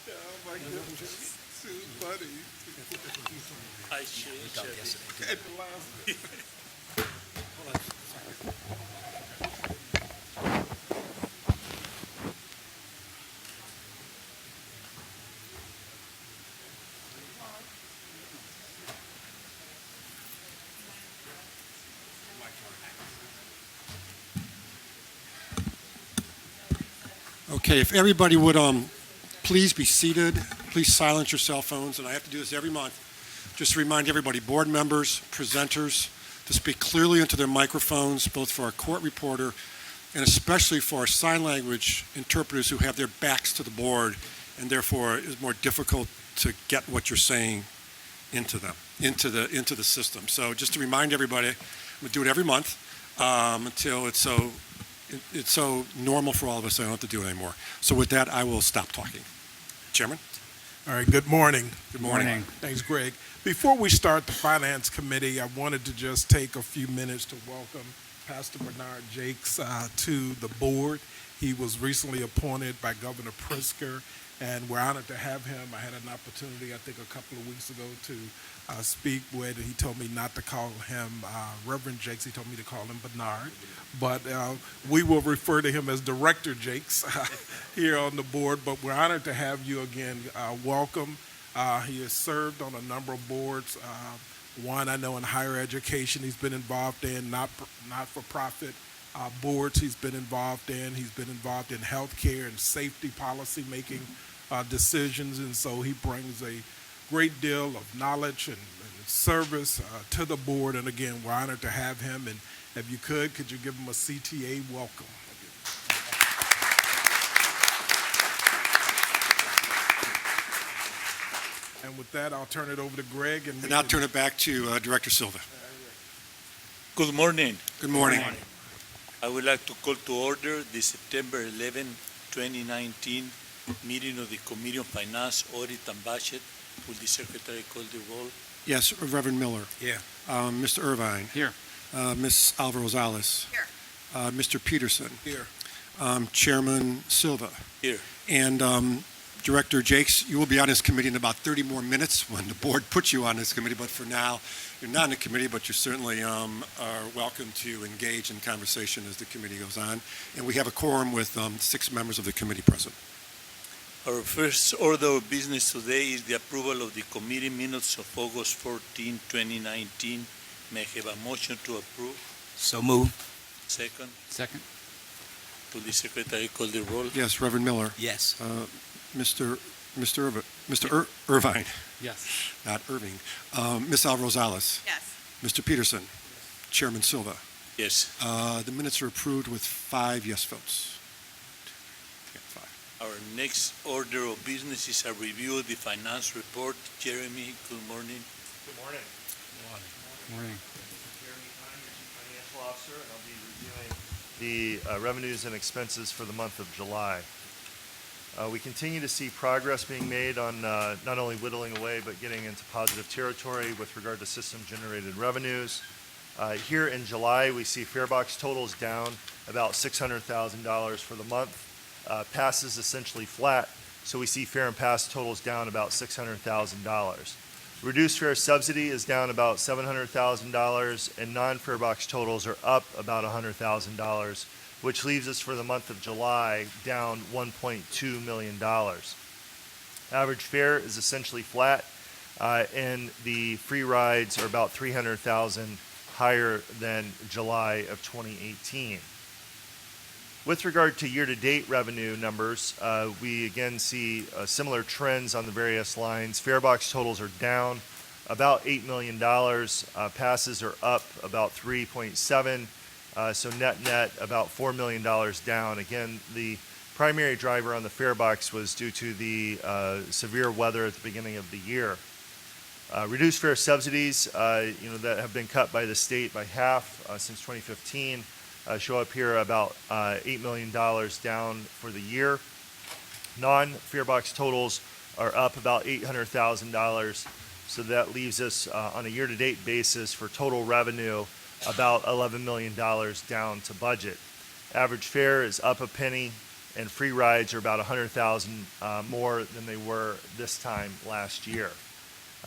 Oh my goodness, too funny. I changed everything. At the last. Okay, if everybody would please be seated, please silence your cell phones, and I have to do this every month. Just to remind everybody, board members, presenters, to speak clearly into their microphones, both for our court reporter and especially for our sign language interpreters who have their backs to the board, and therefore it is more difficult to get what you're saying into them, into the system. So just to remind everybody, I'm going to do it every month until it's so normal for all of us I don't have to do it anymore. So with that, I will stop talking. Chairman? All right, good morning. Good morning. Thanks, Greg. Before we start the Finance Committee, I wanted to just take a few minutes to welcome Pastor Bernard Jakes to the board. He was recently appointed by Governor Pritzker, and we're honored to have him. I had an opportunity, I think, a couple of weeks ago to speak with. He told me not to call him Reverend Jakes. He told me to call him Bernard. But we will refer to him as Director Jakes here on the board. But we're honored to have you again. Welcome. He has served on a number of boards. One, I know in higher education he's been involved in, not-for-profit boards he's been involved in. He's been involved in healthcare and safety policy making decisions. And so he brings a great deal of knowledge and service to the board. And again, we're honored to have him. And if you could you give him a CTA welcome? And with that, I'll turn it over to Greg. And I'll turn it back to Director Silva. Good morning. Good morning. I would like to call to order the September 11, 2019 meeting of the Committee on Finance, Audit, and Budget. Will the Secretary call the roll? Yes, Reverend Miller. Yeah. Mr. Irvine. Here. Ms. Alvarez-Rosales. Here. Mr. Peterson. Here. Chairman Silva. Here. And Director Jakes, you will be on this committee in about 30 more minutes when the board puts you on this committee. But for now, you're not in the committee, but you certainly are welcome to engage in conversation as the committee goes on. And we have a quorum with 6 members of the committee present. Our first order of business today is the approval of the committee minutes of August 14, 2019. May I have a motion to approve? So moved. Second. Second. Will the Secretary call the roll? Yes, Reverend Miller. Yes. Mr. Irvine, Yes. not Irving. Ms. Alvarez-Rosales. Yes. Mr. Peterson. Chairman Silva. Yes. The minutes are approved with 5 yes votes. Our next order of business is a review of the finance report. Jeremy, good morning. Good morning. Morning. Jeremy Kahn, your Chief Financial Officer, and I'll be reviewing the revenues and expenses for the month of July. We continue to see progress being made on not only whittling away, but getting into positive territory with regard to system-generated revenues. Here in July, we see farebox totals down about $600,000 for the month. Passes essentially flat, so we see fare and pass totals down about $600,000. Reduced fare subsidy is down about $700,000, and non-fare box totals are up about $100,000, which leaves us for the month of July down $1.2 million. Average fare is essentially flat, and the free rides are about $300,000 higher than July of 2018. With regard to year-to-date revenue numbers, we again see similar trends on the various lines. Farebox totals are down about $8 million. Passes are up about 3.7. So net about $4 million down. Again, the primary driver on the farebox was due to the severe weather at the beginning of the year. Reduced fare subsidies, that have been cut by the state by half since 2015, show up here about $8 million down for the year. Non-farebox totals are up about $800,000, so that leaves us on a year-to-date basis for total revenue about $11 million down to budget. Average fare is up a penny, and free rides are about 100,000 more than they were this time last year.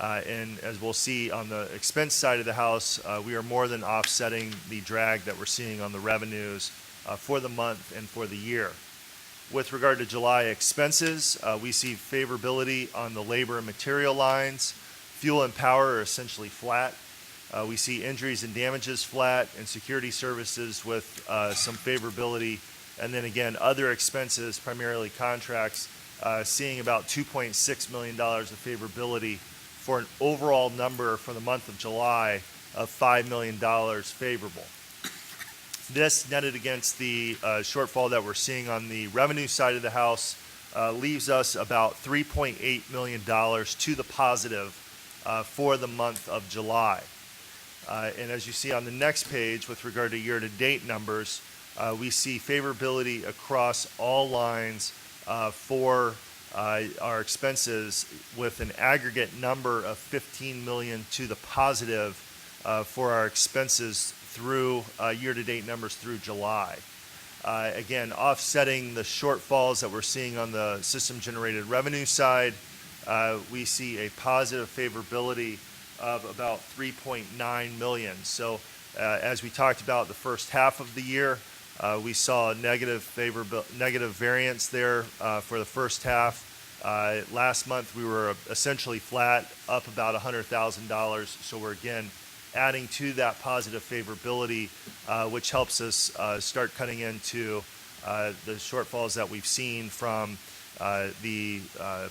And as we'll see on the expense side of the house, we are more than offsetting the drag that we're seeing on the revenues for the month and for the year. With regard to July expenses, we see favorability on the labor and material lines. Fuel and power are essentially flat. We see injuries and damages flat, and security services with some favorability. And then again, other expenses, primarily contracts, seeing about $2.6 million of favorability for an overall number for the month of July of $5 million favorable. This netted against the shortfall that we're seeing on the revenue side of the house leaves us about $3.8 million to the positive for the month of July. And as you see on the next page with regard to year-to-date numbers, we see favorability across all lines for our expenses with an aggregate number of $15 million to the positive for our expenses through year-to-date numbers through July. Again, offsetting the shortfalls that we're seeing on the system-generated revenue side, we see a positive favorability of about $3.9 million. So as we talked about the first half of the year, we saw a negative variance there for the first half. Last month we were essentially flat, up about $100,000. So we're again adding to that positive favorability, which helps us start cutting into the shortfalls that we've seen from the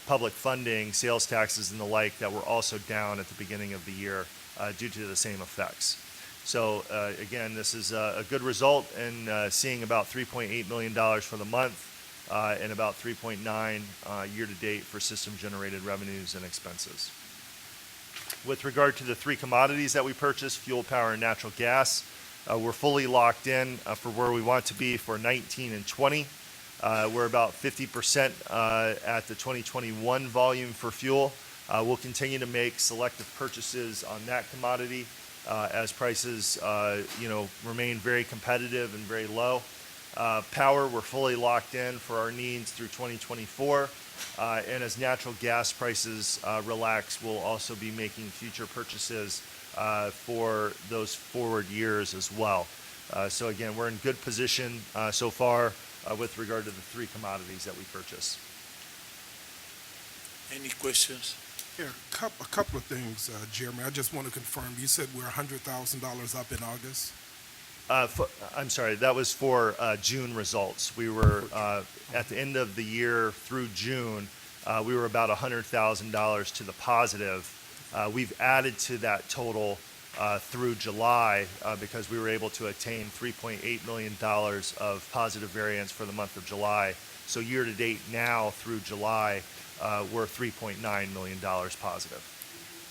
public funding, sales taxes, and the like that were also down at the beginning of the year due to the same effects. So again, this is a good result in seeing about $3.8 million for the month and about 3.9 year-to-date for system-generated revenues and expenses. With regard to the three commodities that we purchased, fuel, power, and natural gas, we're fully locked in for where we want to be for 19 and 20. We're about 50% at the 2021 volume for fuel. We'll continue to make selective purchases on that commodity as prices remain very competitive and very low. Power, we're fully locked in for our needs through 2024. And as natural gas prices relax, we'll also be making future purchases for those forward years as well. So again, we're in good position so far with regard to the three commodities that we purchase. Any questions? Yeah, a couple of things, Jeremy. I just want to confirm. You said we're $100,000 up in August? I'm sorry, that was for June results. We were, at the end of the year through June, we were about $100,000 to the positive. We've added to that total through July because we were able to attain $3.8 million of positive variance for the month of July. So year to date now through July, we're $3.9 million positive.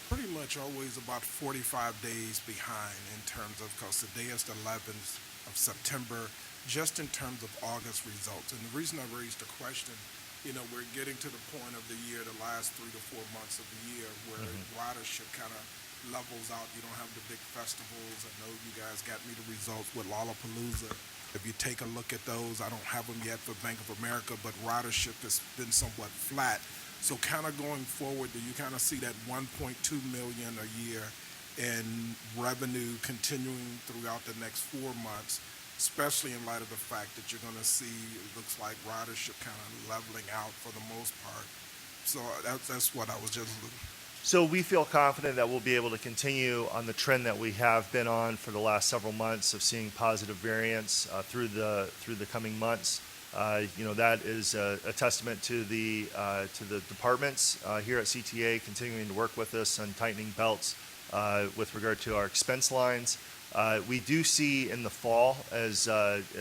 Pretty much always about 45 days behind in terms of, because today is the 11th of September, just in terms of August results. And the reason I raised the question, we're getting to the point of the year, the last 3 to 4 months of the year, where ridership kind of levels out. You don't have the big festivals. I know you guys got me the results with Lollapalooza. If you take a look at those, I don't have them yet for Bank of America, but ridership has been somewhat flat. So kind of going forward, do you kind of see that $1.2 million a year in revenue continuing throughout the next 4 months, especially in light of the fact that you're going to see, it looks like ridership kind of leveling out for the most part. So that's what I was just So we feel confident that we'll be able to continue on the trend that we have been on for the last several months of seeing positive variance through the coming months. That is a testament to the departments here at CTA continuing to work with us on tightening belts with regard to our expense lines. We do see in the fall, as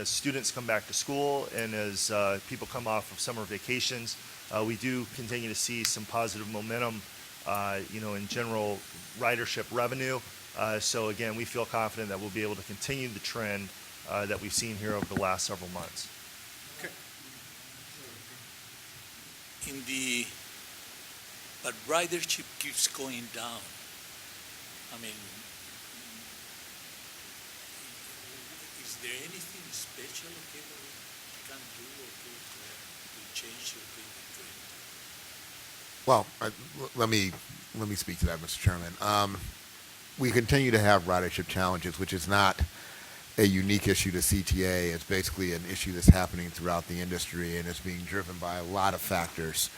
students come back to school and as people come off of summer vacations, we do continue to see some positive momentum, in general ridership revenue. So again, we feel confident that we'll be able to continue the trend that we've seen here over the last several months. But ridership keeps going down. I mean, is there anything special, okay, that we can do, okay, to change, okay, the trend? Well, let me speak to that, Mr. Chairman. We continue to have ridership challenges, which is not a unique issue to CTA. It's basically an issue that's happening throughout the industry, and it's being driven by a lot of factors,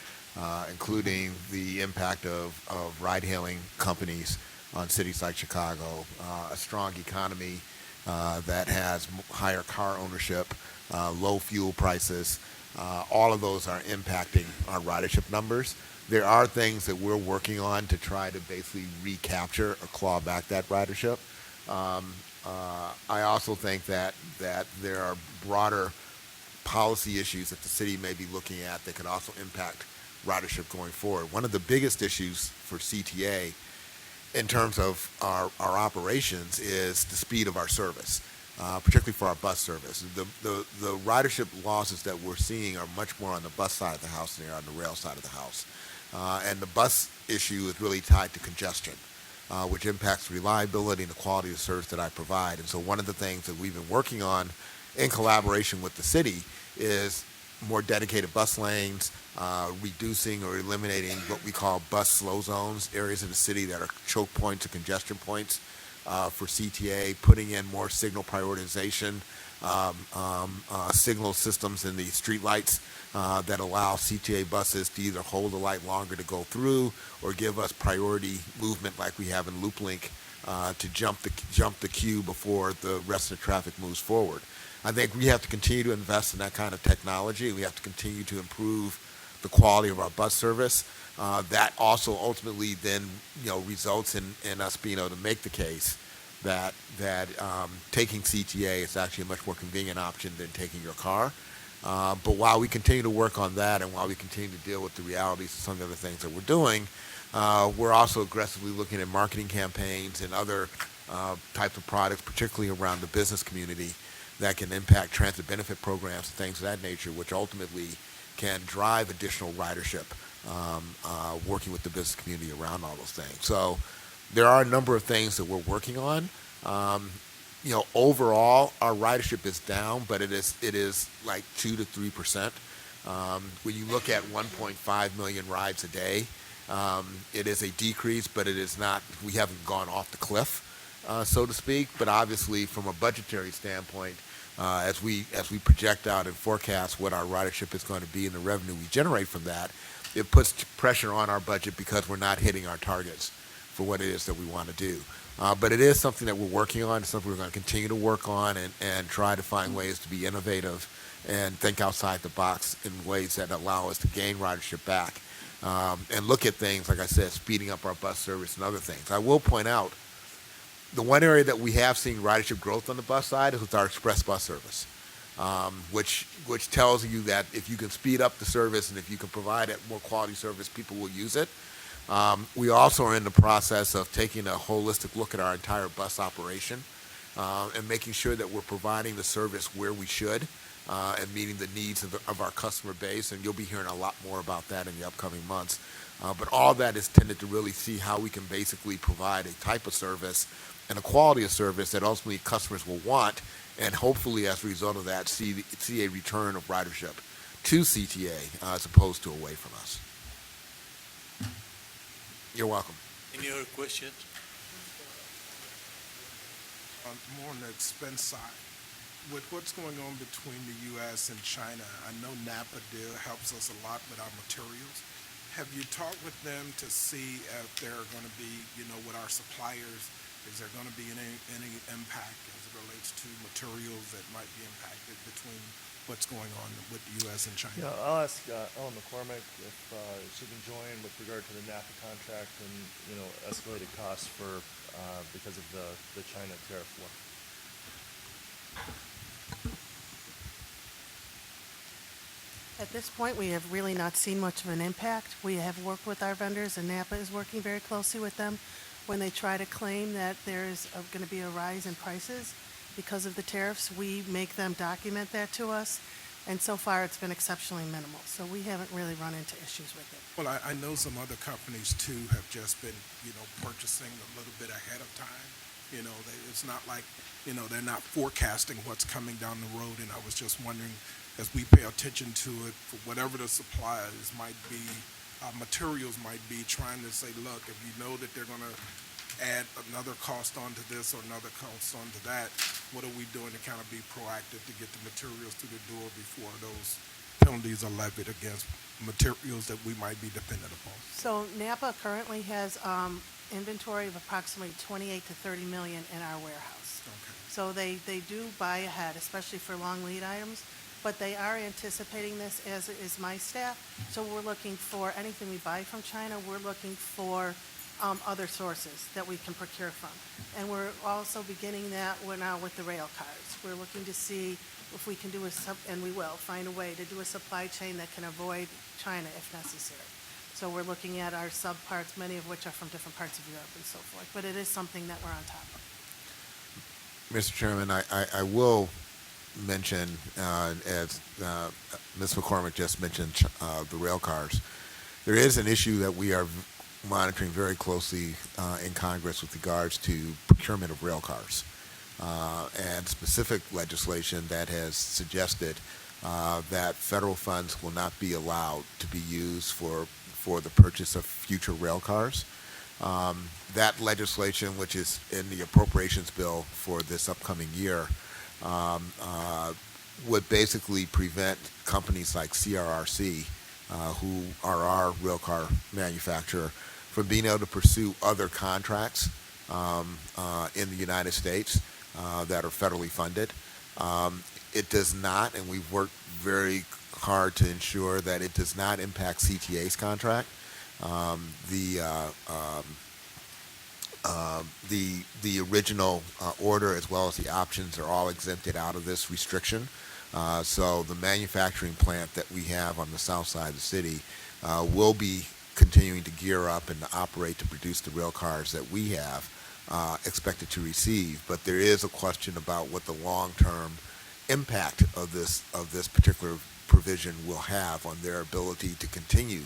including the impact of ride-hailing companies on cities like Chicago, a strong economy that has higher car ownership, low fuel prices. All of those are impacting our ridership numbers. There are things that we're working on to try to basically recapture or claw back that ridership. I also think that there are broader policy issues that the city may be looking at that could also impact ridership going forward. One of the biggest issues for CTA in terms of our operations is the speed of our service, particularly for our bus service. The ridership losses that we're seeing are much more on the bus side of the house than they are on the rail side of the house. And the bus issue is really tied to congestion, which impacts reliability and the quality of service that I provide. And so one of the things that we've been working on in collaboration with the city is more dedicated bus lanes, reducing or eliminating what we call bus slow zones, areas of the city that are choke points or congestion points for CTA, putting in more signal prioritization, signal systems in the streetlights that allow CTA buses to either hold the light longer to go through or give us priority movement like we have in Loop Link to jump the queue before the rest of the traffic moves forward. I think we have to continue to invest in that kind of technology. We have to continue to improve the quality of our bus service. That also ultimately then results in us being able to make the case that taking CTA is actually a much more convenient option than taking your car. But while we continue to work on that and while we continue to deal with the realities of some of the other things that we're doing, we're also aggressively looking at marketing campaigns and other types of products, particularly around the business community, that can impact transit benefit programs and things of that nature, which ultimately can drive additional ridership, working with the business community around all those things. So there are a number of things that we're working on. Overall, our ridership is down, but it is like 2 to 3%. When you look at 1.5 million rides a day, it is a decrease, but it is not. We haven't gone off the cliff, so to speak. But obviously, from a budgetary standpoint, as we project out and forecast what our ridership is going to be and the revenue we generate from that, it puts pressure on our budget because we're not hitting our targets for what it is that we want to do. But it is something that we're working on. It's something we're going to continue to work on and try to find ways to be innovative and think outside the box in ways that allow us to gain ridership back and look at things, like I said, speeding up our bus service and other things. I will point out the one area that we have seen ridership growth on the bus side is with our express bus service, which tells you that if you can speed up the service and if you can provide a more quality service, people will use it. We also are in the process of taking a holistic look at our entire bus operation and making sure that we're providing the service where we should and meeting the needs of our customer base. And you'll be hearing a lot more about that in the upcoming months. But all that is tended to really see how we can basically provide a type of service and a quality of service that ultimately customers will want, and hopefully as a result of that see a return of ridership to CTA as opposed to away from us. You're welcome. Any other questions? More on the expense side, with what's going on between the U.S. and China, I know NAPA deal helps us a lot with our materials. Have you talked with them to see if there are going to be, with our suppliers, is there going to be any impact as it relates to materials that might be impacted between what's going on with the U.S. and China? Yeah, I'll ask Ellen McCormick if she can join with regard to the NAFTA contract and, escalated costs for, because of the China tariff war. At this point, we have really not seen much of an impact. We have worked with our vendors, and NAPA is working very closely with them when they try to claim that there's going to be a rise in prices because of the tariffs. We make them document that to us, and so far it's been exceptionally minimal. So we haven't really run into issues with it. Well, I know some other companies too have just been, purchasing a little bit ahead of time. It's not like, they're not forecasting what's coming down the road. And I was just wondering, as we pay attention to it, for whatever the suppliers might be, materials might be, trying to say, look, if you know that they're going to add another cost onto this or another cost onto that, what are we doing to kind of be proactive to get the materials through the door before those penalties are levied against materials that we might be dependent upon? So NAPA currently has inventory of approximately 28 to 30 million in our warehouse. Okay. So they do buy ahead, especially for long lead items, but they are anticipating this, as is my staff. So we're looking for anything we buy from China, we're looking for other sources that we can procure from. And we're also beginning that now with the rail cars. We're looking to see if we can do and we will find a way to do a supply chain that can avoid China if necessary. So we're looking at our subparts, many of which are from different parts of Europe and so forth. But it is something that we're on top of. Mr. Chairman, I will mention, as Ms. McCormick just mentioned, the rail cars. There is an issue that we are monitoring very closely in Congress with regards to procurement of rail cars, and specific legislation that has suggested that federal funds will not be allowed to be used for the purchase of future rail cars. That legislation, which is in the appropriations bill for this upcoming year, would basically prevent companies like CRRC, who are our rail car manufacturer, from being able to pursue other contracts in the United States that are federally funded. It does not, and we've worked very hard to ensure that it does not impact CTA's contract. The original order, as well as the options, are all exempted out of this restriction. So the manufacturing plant that we have on the south side of the city will be continuing to gear up and to operate to produce the rail cars that we have expected to receive. But there is a question about what the long-term impact of this particular provision will have on their ability to continue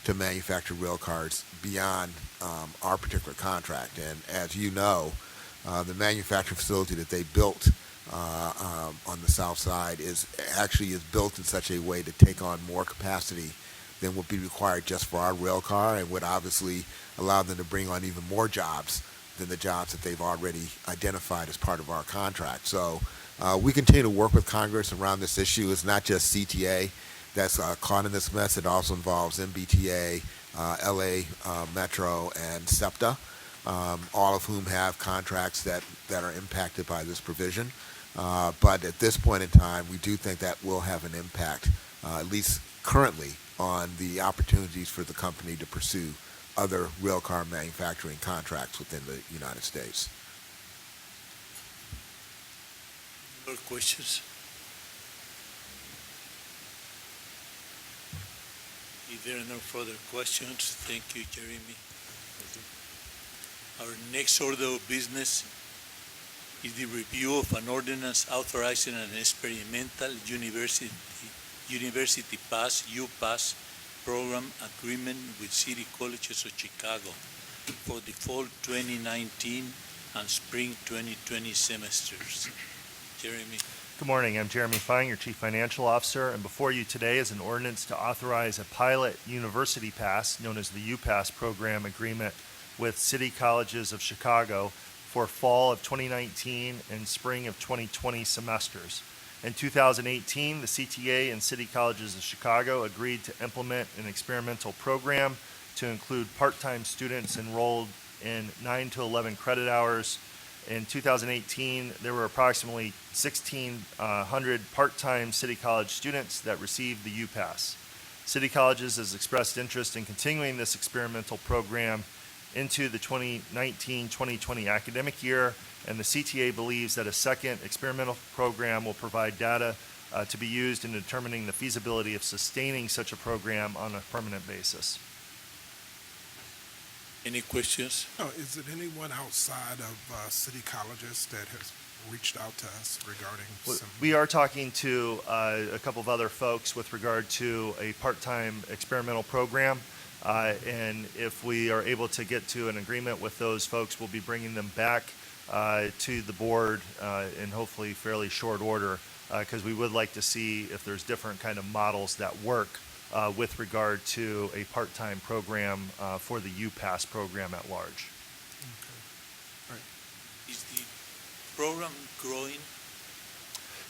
to manufacture rail cars beyond our particular contract. And as you know, the manufacturing facility that they built on the south side is built in such a way to take on more capacity than would be required just for our rail car, and would obviously allow them to bring on even more jobs than the jobs that they've already identified as part of our contract. So we continue to work with Congress around this issue. It's not just CTA that's caught in this mess. It also involves MBTA, LA Metro, and SEPTA, all of whom have contracts that are impacted by this provision. But at this point in time, we do think that will have an impact, at least currently, on the opportunities for the company to pursue other railcar manufacturing contracts within the United States. Other questions? If there are no further questions, thank you, Jeremy. Our next order of business is the review of an ordinance authorizing an experimental University Pass, UPass, program agreement with City Colleges of Chicago for the fall 2019 and spring 2020 semesters. Jeremy. Good morning. I'm Jeremy Fine, your Chief Financial Officer, and before you today is an ordinance to authorize a pilot University Pass, known as the UPass program agreement, with City Colleges of Chicago for fall of 2019 and spring of 2020 semesters. In 2018, the CTA and City Colleges of Chicago agreed to implement an experimental program to include part-time students enrolled in 9 to 11 credit hours. In 2018, there were approximately 1,600 part-time City College students that received the UPass. City Colleges has expressed interest in continuing this experimental program into the 2019-2020 academic year, and the CTA believes that a second experimental program will provide data to be used in determining the feasibility of sustaining such a program on a permanent basis. Any questions? Is it anyone outside of city colleges that has reached out to us regarding some? We are talking to a couple of other folks with regard to a part-time experimental program. And if we are able to get to an agreement with those folks, we'll be bringing them back to the board in hopefully fairly short order, because we would like to see if there's different kind of models that work with regard to a part-time program for the UPass program at large. Is the program growing?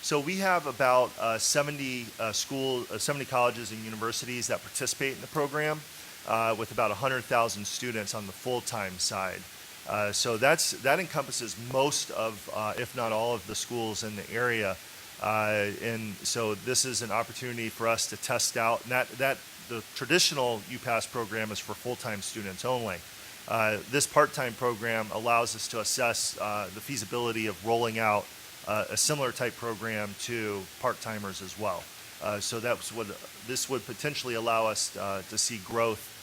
So we have about 70 70 colleges and universities that participate in the program, with about 100,000 students on the full-time side. So that encompasses most of, if not all of the schools in the area. And so this is an opportunity for us to test out, and that the traditional UPass program is for full-time students only. This part-time program allows us to assess the feasibility of rolling out a similar type program to part-timers as well. So that's what this would potentially allow us to see growth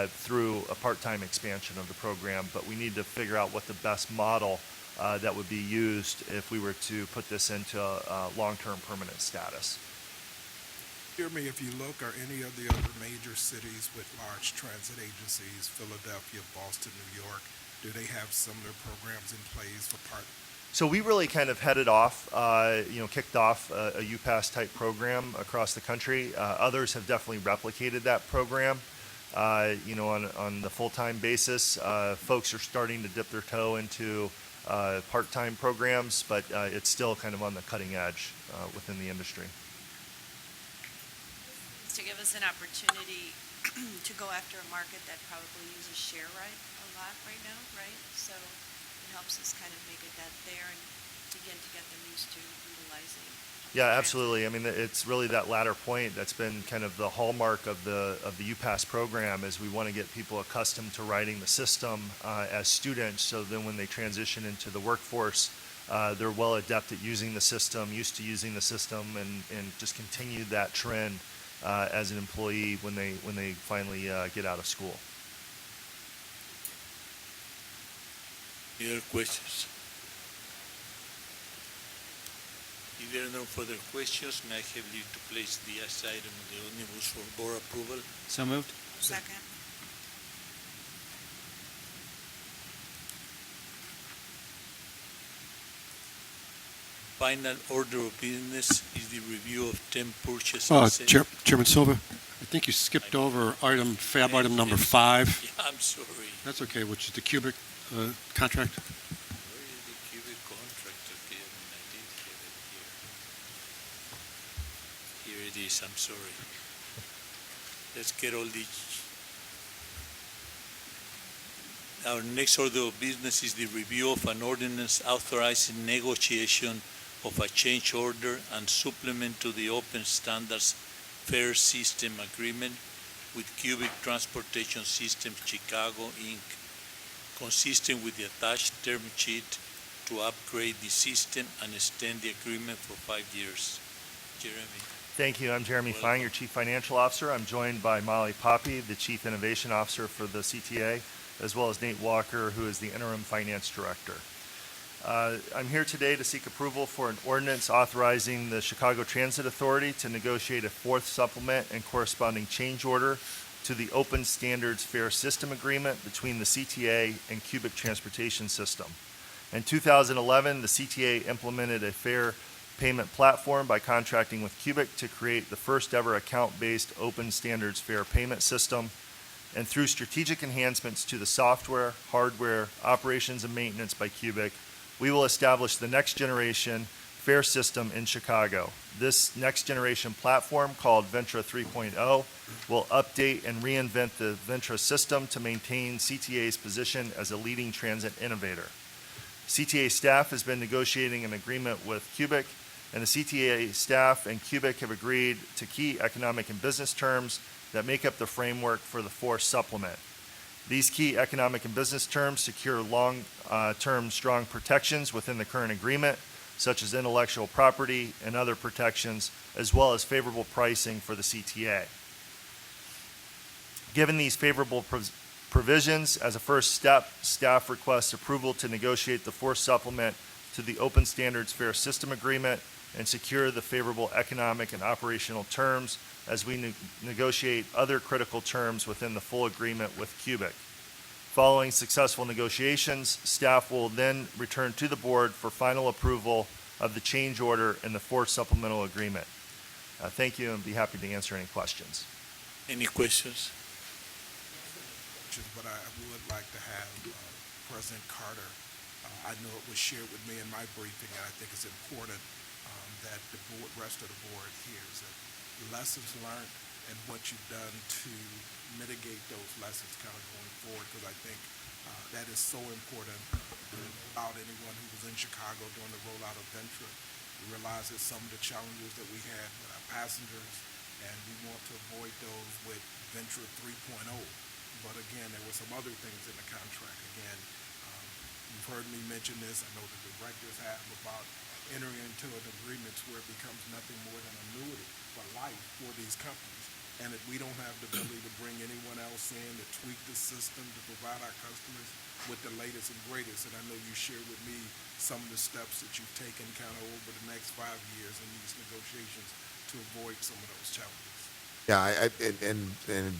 through a part-time expansion of the program, but we need to figure out what the best model that would be used if we were to put this into long-term permanent status. Jeremy, if you look, are any of the other major cities with large transit agencies, Philadelphia, Boston, New York, do they have similar programs in place for part? So we really kind of headed off, kicked off a UPass type program across the country. Others have definitely replicated that program. On the full-time basis, folks are starting to dip their toe into part-time programs, but it's still kind of on the cutting edge within the industry. To give us an opportunity to go after a market that probably uses share a lot right now, right? So it helps us kind of make a dent there and begin to get them used to utilizing. Yeah, absolutely. I mean, it's really that latter point that's been kind of the hallmark of the UPass program, is we want to get people accustomed to riding the system as students, so then when they transition into the workforce, they're well adept at using the system, used to using the system, and just continue that trend as an employee when they finally get out of school. Any other questions? If there are no further questions, may I have you to place the last item on the omnibus for board approval? So moved. Second. Final order of business is the review of 10 purchases. Chairman Silva, I think you skipped over fab item number 5. Yeah, I'm sorry. That's okay, which is the cubic contract. Where is the cubic contract? Okay, I did have it here. Here it is, I'm sorry. Let's get all the... Our next order of business is the review of an ordinance authorizing negotiation of a change order and supplement to the Open Standards Fare System Agreement with Cubic Transportation Systems Chicago, Inc., consistent with the attached term sheet to upgrade the system and extend the agreement for 5 years. Jeremy. Thank you. I'm Jeremy Fine, your Chief Financial Officer. I'm joined by Molly Poppy, the Chief Innovation Officer for the CTA, as well as Nate Walker, who is the Interim Finance Director. I'm here today to seek approval for an ordinance authorizing the Chicago Transit Authority to negotiate a fourth supplement and corresponding change order to the Open Standards Fare System Agreement between the CTA and Cubic Transportation System. In 2011, the CTA implemented a fare payment platform by contracting with Cubic to create the first ever account-based open standards fare payment system. And through strategic enhancements to the software, hardware, operations, and maintenance by Cubic, we will establish the next generation fare system in Chicago. This next-generation platform, called Ventra 3.0, will update and reinvent the Ventra system to maintain CTA's position as a leading transit innovator. CTA staff has been negotiating an agreement with Cubic, and the CTA staff and Cubic have agreed to key economic and business terms that make up the framework for the Force Supplement. These key economic and business terms secure long-term strong protections within the current agreement, such as intellectual property and other protections, as well as favorable pricing for the CTA. Given these favorable provisions, as a first step, staff requests approval to negotiate the Force Supplement to the Open Standards Fare System Agreement and secure the favorable economic and operational terms as we negotiate other critical terms within the full agreement with Cubic. Following successful negotiations, staff will then return to the board for final approval of the change order in the Force Supplemental Agreement. Thank you, and be happy to answer any questions. Any questions? But I would like to have President Carter, I know it was shared with me in my briefing, and I think it's important that the board, rest of the board hears it. Lessons learned and what you've done to mitigate those lessons kind of going forward, because I think that is so important. About anyone who was in Chicago during the rollout of Ventra, we realize that some of the challenges that we had with our passengers, and we want to avoid those with Ventra 3.0. But again, there were some other things in the contract. Again, you've heard me mention this. I know the directors have about entering into an agreement where it becomes nothing more than annuity for life for these companies, and that we don't have the ability to bring anyone else in to tweak the system to provide our customers with the latest and greatest. And I know you shared with me some of the steps that you've taken kind of over the next 5 years in these negotiations to avoid some of those challenges. Yeah, and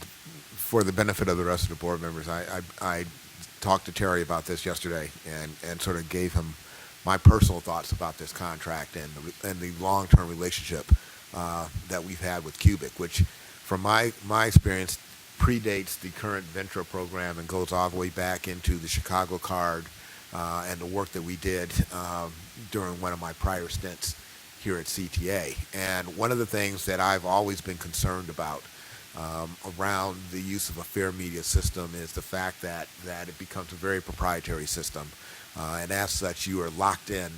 for the benefit of the rest of the board members, I talked to Terry about this yesterday and sort of gave him my personal thoughts about this contract and the long-term relationship that we've had with Cubic, which, from my experience, predates the current Ventra program and goes all the way back into the Chicago card and the work that we did during one of my prior stints here at CTA. And one of the things that I've always been concerned about around the use of a fare media system is the fact that it becomes a very proprietary system. And as such, you are locked in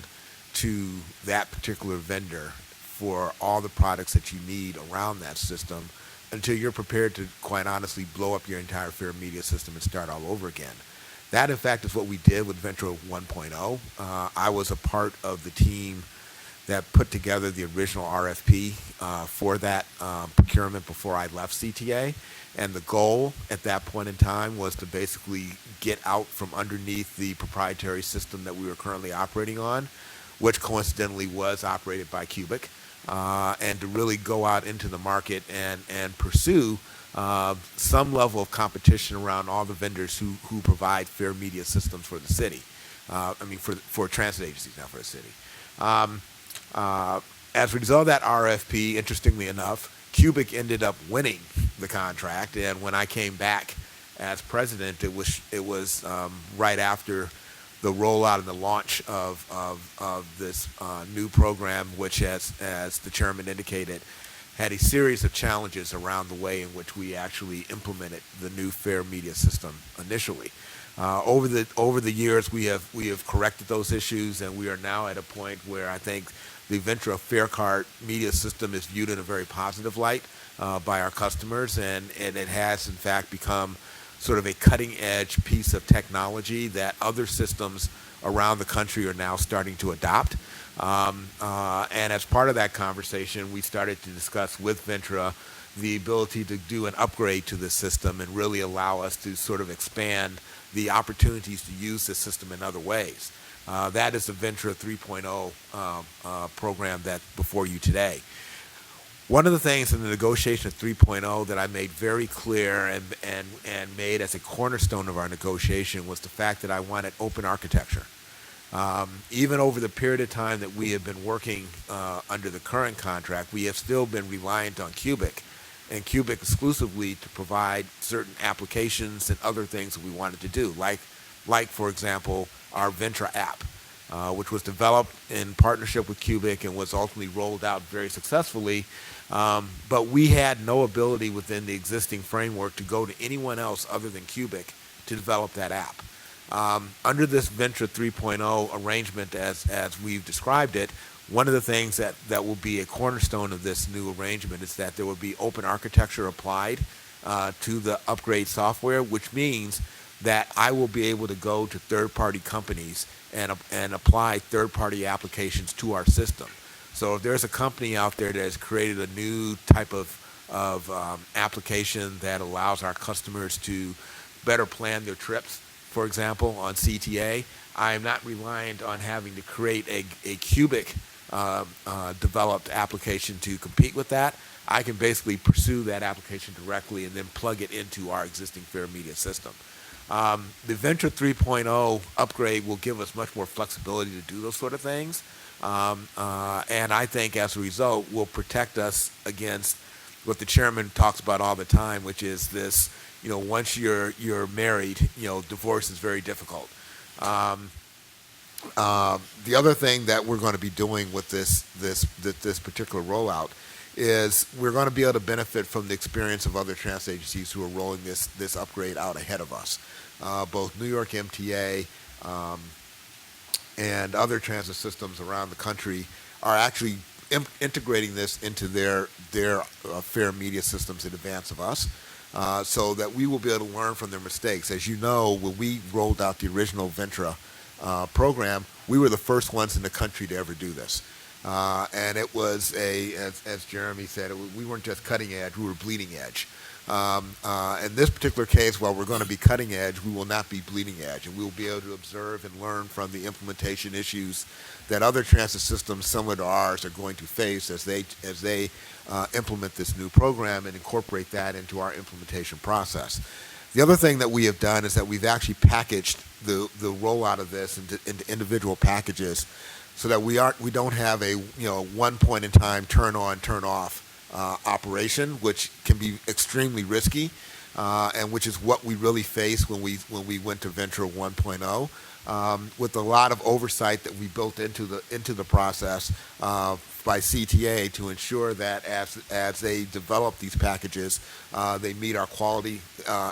to that particular vendor for all the products that you need around that system until you're prepared to, quite honestly, blow up your entire fare media system and start all over again. That, in fact, is what we did with Ventra 1.0. I was a part of the team that put together the original RFP for that procurement before I left CTA. And the goal at that point in time was to basically get out from underneath the proprietary system that we were currently operating on, which coincidentally was operated by Cubic, and to really go out into the market and pursue some level of competition around all the vendors who provide fare media systems for the city. For transit agencies, not for the city. As a result of that RFP, interestingly enough, Cubic ended up winning the contract, and when I came back as president, it was right after the rollout and the launch of this new program, which, as the chairman indicated, had a series of challenges around the way in which we actually implemented the new fare media system initially. Over the years, we have corrected those issues, and we are now at a point where I think the Ventra fare card media system is viewed in a very positive light by our customers, and it has in fact become sort of a cutting-edge piece of technology that other systems around the country are now starting to adopt. And as part of that conversation, we started to discuss with Ventra the ability to do an upgrade to the system and really allow us to sort of expand the opportunities to use this system in other ways. That is the Ventra 3.0 program that's before you today. One of the things in the negotiation of 3.0 that I made very clear and made as a cornerstone of our negotiation was the fact that I wanted open architecture. Even over the period of time that we have been working under the current contract, we have still been reliant on Cubic, and Cubic exclusively to provide certain applications and other things that we wanted to do, like for example, our Ventra app. which was developed in partnership with Cubic and was ultimately rolled out very successfully. But we had no ability within the existing framework to go to anyone else other than Cubic to develop that app. Under this Venture 3.0 arrangement, as we've described it, one of the things that will be a cornerstone of this new arrangement is that there will be open architecture applied to the upgrade software, which means that I will be able to go to third-party companies and apply third-party applications to our system. So if there's a company out there that has created a new type of application that allows our customers to better plan their trips, for example, on CTA, I am not reliant on having to create a Cubic developed application to compete with that. I can basically pursue that application directly and then plug it into our existing Fair Media system. The Venture 3.0 upgrade will give us much more flexibility to do those sort of things. And I think as a result will protect us against what the chairman talks about all the time, which is this, once you're married, divorce is very difficult. The other thing that we're going to be doing with this particular rollout is we're going to be able to benefit from the experience of other transit agencies who are rolling this upgrade out ahead of us. Both New York MTA and other transit systems around the country are actually integrating this into their Fair Media systems in advance of us, so that we will be able to learn from their mistakes. As you know, when we rolled out the original Ventra program, we were the first ones in the country to ever do this. And it was as Jeremy said, we weren't just cutting edge, we were bleeding edge. In this particular case, while we're going to be cutting edge, we will not be bleeding edge, and we will be able to observe and learn from the implementation issues that other transit systems similar to ours are going to face as they implement this new program and incorporate that into our implementation process. The other thing that we have done is that we've actually packaged the rollout of this into individual packages, so that we don't have a one point in time turn on turn off operation, which can be extremely risky, and which is what we really faced when we went to Venture 1.0, with a lot of oversight that we built into the process by CTA to ensure that as they develop these packages, they meet our quality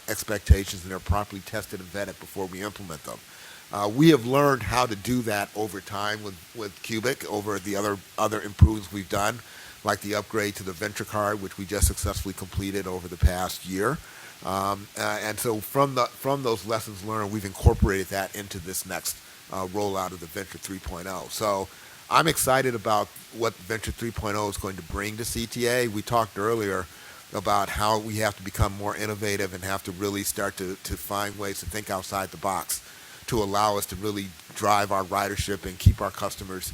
expectations and they're properly tested and vetted before we implement them. We have learned how to do that over time with Cubic, over the other improvements we've done, like the upgrade to the Venture card, which we just successfully completed over the past year. And so from those lessons learned, we've incorporated that into this next rollout of the Venture 3.0. So I'm excited about what Venture 3.0 is going to bring to CTA. We talked earlier about how we have to become more innovative and have to really start to find ways to think outside the box to allow us to really drive our ridership and keep our customers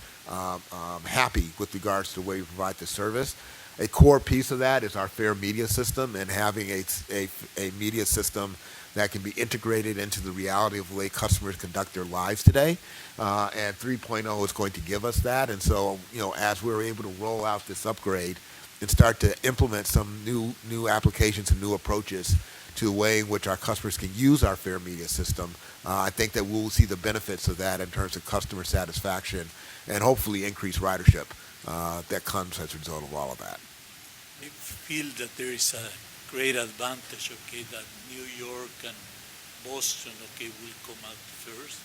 happy with regards to the way we provide the service. A core piece of that is our Fair Media system, and having a media system that can be integrated into the reality of the way customers conduct their lives today. And 3.0 is going to give us that. And so, as we're able to roll out this upgrade and start to implement some new applications and new approaches to the way in which our customers can use our Fair Media system, I think that we'll see the benefits of that in terms of customer satisfaction and hopefully increased ridership that comes as a result of all of that. I feel that there is a great advantage, that New York and Boston, will come out first,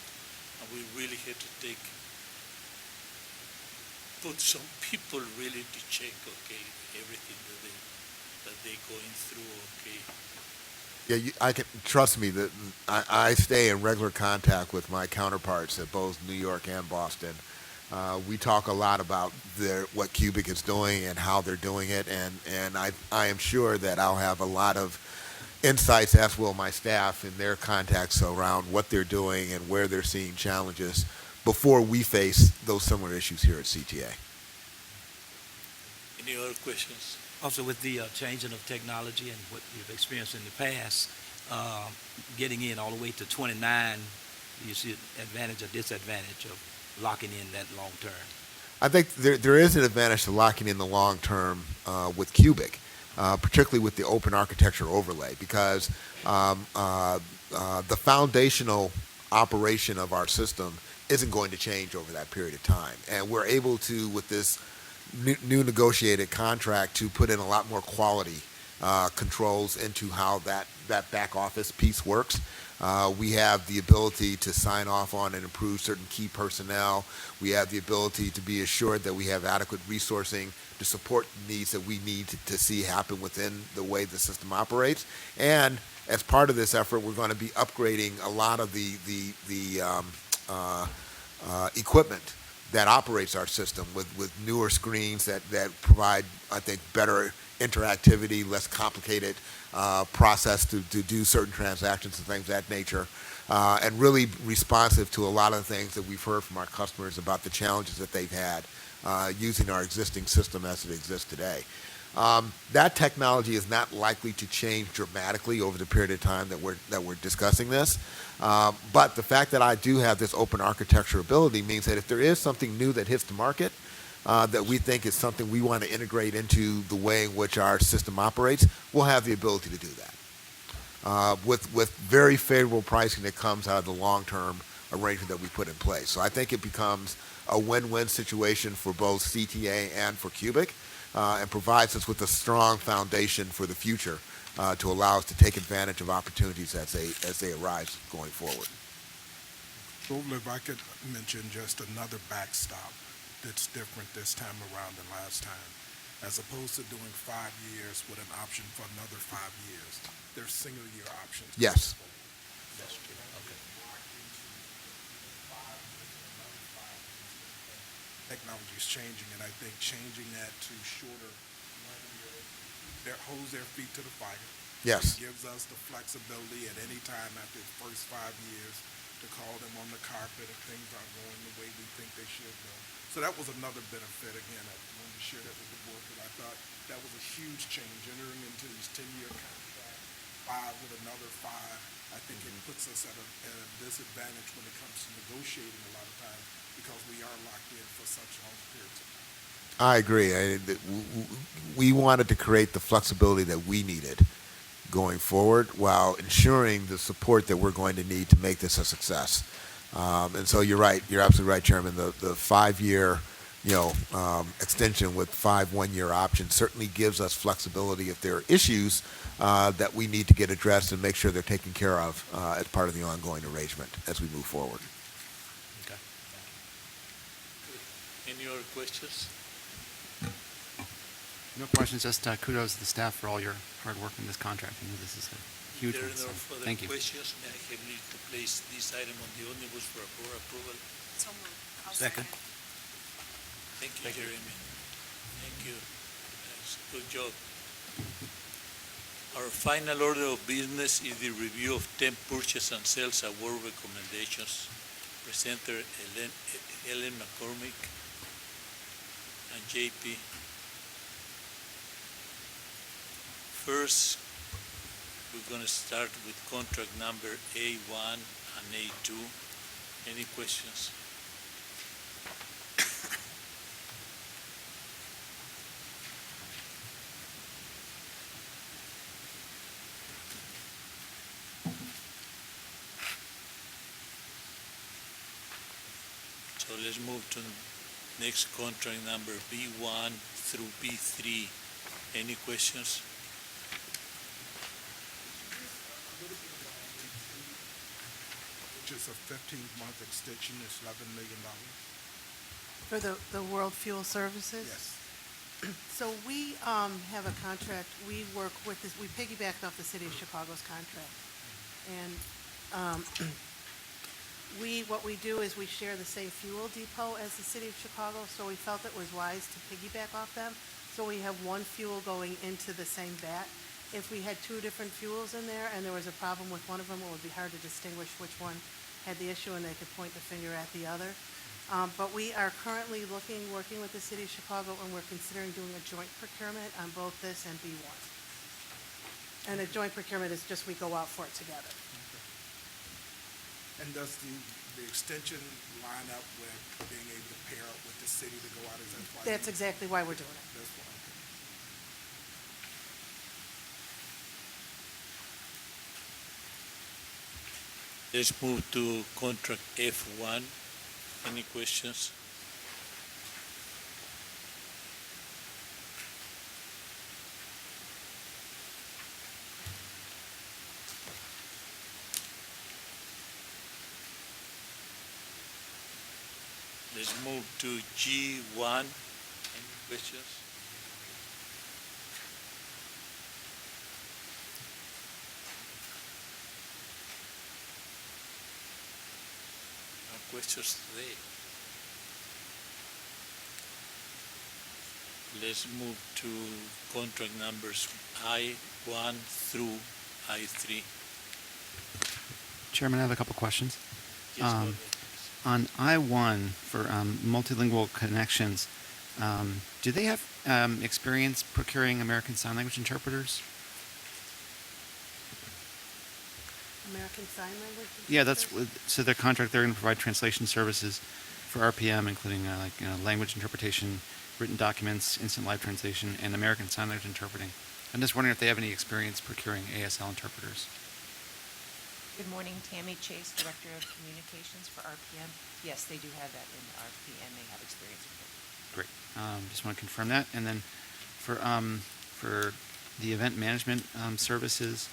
and we really have to put some people really to check, everything that they're going through, Yeah, I can trust me that I stay in regular contact with my counterparts at both New York and Boston. We talk a lot about what Cubic is doing and how they're doing it, and I am sure that I'll have a lot of insights, as will my staff, in their contacts around what they're doing and where they're seeing challenges before we face those similar issues here at CTA. Any other questions? Also, with the changing of technology and what you've experienced in the past, getting in all the way to 29, do you see an advantage or disadvantage of locking in that long term? I think there is an advantage to locking in the long term with Cubic, particularly with the open architecture overlay, because the foundational operation of our system isn't going to change over that period of time. And we're able to, with this new negotiated contract, to put in a lot more quality controls into how that back office piece works. We have the ability to sign off on and improve certain key personnel. We have the ability to be assured that we have adequate resourcing to support needs that we need to see happen within the way the system operates. And as part of this effort, we're going to be upgrading a lot of the equipment that operates our system with newer screens that provide, I think, better interactivity, less complicated process to do certain transactions and things of that nature, and really responsive to a lot of the things that we've heard from our customers about the challenges that they've had using our existing system as it exists today. That technology is not likely to change dramatically over the period of time that we're discussing this. But the fact that I do have this open architecture ability means that if there is something new that hits the market that we think is something we want to integrate into the way in which our system operates, we'll have the ability to do that with very favorable pricing that comes out of the long-term arrangement that we put in place. So I think it becomes a win-win situation for both CTA and for Cubic, and provides us with a strong foundation for the future to allow us to take advantage of opportunities as they arise going forward. So if I could mention just another backstop that's different this time around than last time. As opposed to doing 5 years with an option for another 5 years, there's single-year options. Yes. That's true. Okay. Technology is changing, and I think changing that to shorter 1 year, that holds their feet to the fire. Yes. It gives us the flexibility at any time after the first 5 years to call them on the carpet if things aren't going the way we think they should go. So that was another benefit. Again, I wanted to share that with the board because I thought that was a huge change, entering into these 10-year contracts, 5 with another 5. I think it puts us at a disadvantage when it comes to negotiating a lot of times because we are locked in for such long periods of time. I agree. We wanted to create the flexibility that we needed going forward while ensuring the support that we're going to need to make this a success. And so you're right. You're absolutely right, Chairman. The 5-year, extension with 5 one-year options certainly gives us flexibility if there are issues that we need to get addressed and make sure they're taken care of as part of the ongoing arrangement as we move forward. Okay. Any other questions? No questions, just kudos to the staff for all your hard work in this contract. I know this is a huge There one, are so no further thank you. questions. May I have need to place this item on the omnibus for board approval? So moved. I'll Second. Thank you, Jeremy. Thank you. Yes, good job. Our final order of business is the review of 10 purchase and sales award recommendations. Presenter Ellen McCormick and JP. First, we're going to start with contract number A1 and A2. Any questions? So let's move to next contract number B1 through B3. Any questions? Which is a 15-month extension, it's $11 million. For the World Fuel Services? Yes. So we have a contract, we work with this, we piggybacked off the City of Chicago's contract. And what we do is we share the same fuel depot as the City of Chicago, so we felt it was wise to piggyback off them. So we have one fuel going into the same vat. If we had 2 different fuels in there and there was a problem with one of them, it would be hard to distinguish which one had the issue and they could point the finger at the other. But we are currently working with the City of Chicago, and we're considering doing a joint procurement on both this and B1. And a joint procurement is just we go out for it together. And does the extension line up with being able to pair up with the city to go out? Is that why? That's exactly why we're doing it. That's why, okay. Let's move to contract F1. Any questions? Let's move to G1. Any questions? No questions today. Let's move to contract numbers I1 through I3. Chairman, I have a couple questions. Yes, go Um, ahead. On I-1 for multilingual connections, do they have experience procuring American Sign Language interpreters? American Sign Language? Yeah, that's interpreters? so their contract. They're going to provide translation services for RPM, including language interpretation, written documents, instant live translation, and American Sign Language interpreting. I'm just wondering if they have any experience procuring ASL interpreters. Good morning, Tammy Chase, Director of Communications for RPM. Yes, they do have that in RPM. They have experience with it. Great. Just want to confirm that. And then for the event management services,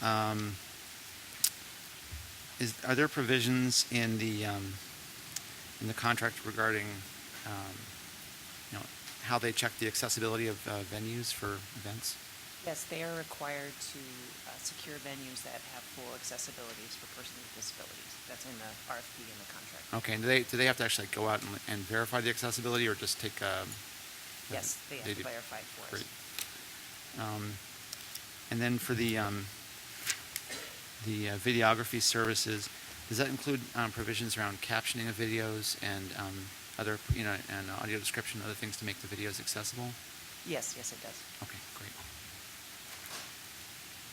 are there provisions in the contract regarding how they check the accessibility of venues for events? Yes, they are required to secure venues that have full accessibilities for persons with disabilities. That's in the RFP and the contract. Okay. And do they have to actually go out and verify the accessibility, or just take? Yes, they have to do. verify it for us. Great. And then for the videography services, does that include provisions around captioning of videos and other, and audio description, other things to make the videos accessible? Yes, it does. Okay, great.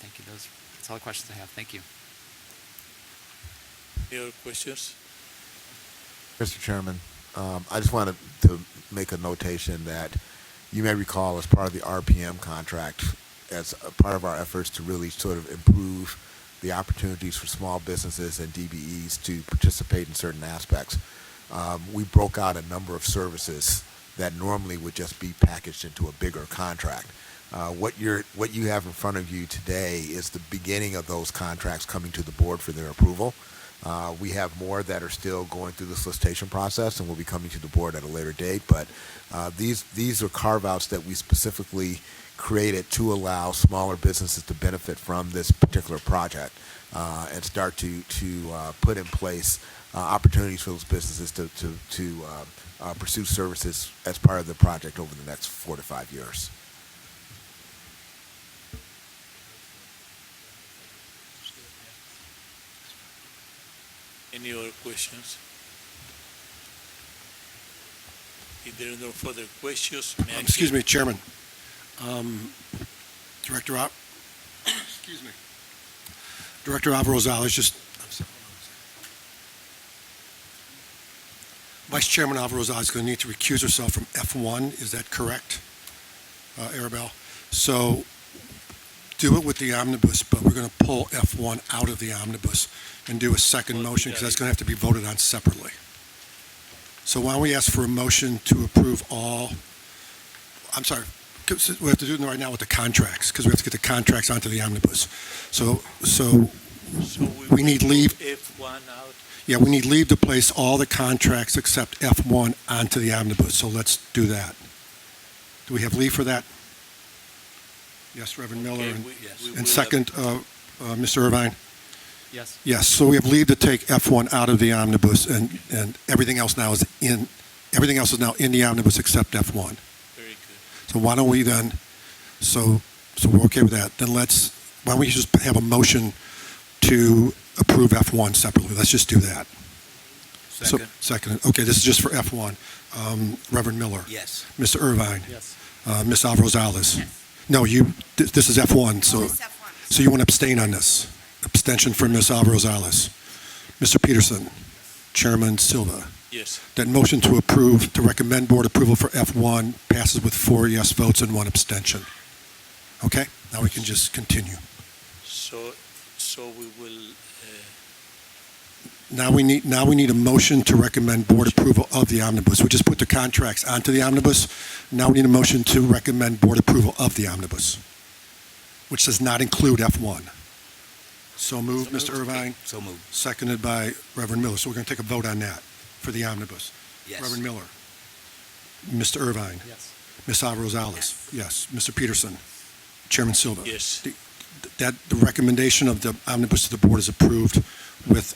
Thank you. That's all the questions I have. Thank you. Any other questions? Mr. Chairman, I just wanted to make a notation that you may recall as part of the RPM contract, as a part of our efforts to really sort of improve the opportunities for small businesses and DBEs to participate in certain aspects, we broke out a number of services that normally would just be packaged into a bigger contract. What you have in front of you today is the beginning of those contracts coming to the board for their approval. We have more that are still going through the solicitation process and will be coming to the board at a later date. But these are carve-outs that we specifically created to allow smaller businesses to benefit from this particular project and start to put in place opportunities for those businesses to pursue services as part of the project over the next 4 to 5 years. Any other questions? If there are no further questions, may I Excuse get- me, Chairman. Director Alvarez-Rosales Vice Chairman Alvarez-Rosales is going to need to recuse herself from F1. Is that correct, Arabelle? So do it with the omnibus, but we're going to pull F1 out of the omnibus and do a second Well, motion, yeah, because that's going to have to be voted on separately. So why don't we ask for a motion to approve all, I'm sorry, 'cause we have to do it right now with the contracts, because we have to get the contracts onto the omnibus. So So we need leave. F1 out. Yeah, we need leave to place all the contracts except F1 onto the omnibus, so let's do that. Do we have leave for that? Yes, Reverend Miller, Okay, and we will and second, Mr. Irvine? Yes. Yes, so we have leave to take F1 out of the omnibus, and everything else now is everything else is now in the omnibus except F1. Very good. So why don't we then, so we're okay with that, then why don't we just have a motion to approve F1 separately? Let's just do that. Second. Second, okay, this is just for F1. Reverend Miller? Yes. Mr. Irvine? Yes. Ms. Alvarez-Rosales? No, this is F1, so you want to abstain on this? Abstention for Ms. Alvarez-Rosales. Mr. Peterson? Chairman Silva? Yes. That motion to approve, to recommend board approval for F1 passes with 4 yes votes and 1 abstention. Okay, now we can just continue. So we will Now we need a motion to recommend board approval of the omnibus. We just put the contracts onto the omnibus. Now we need a motion to recommend board approval of the omnibus, which does not include F1. So moved, Mr. Irvine, So moved. seconded by Reverend Miller. So we're going to take a vote on that for the omnibus. Yes. Reverend Miller. Mr. Irvine. Yes. Ms. Rosales. Yes. Mr. Peterson. Chairman Silva. Yes. The recommendation of the omnibus to the board is approved with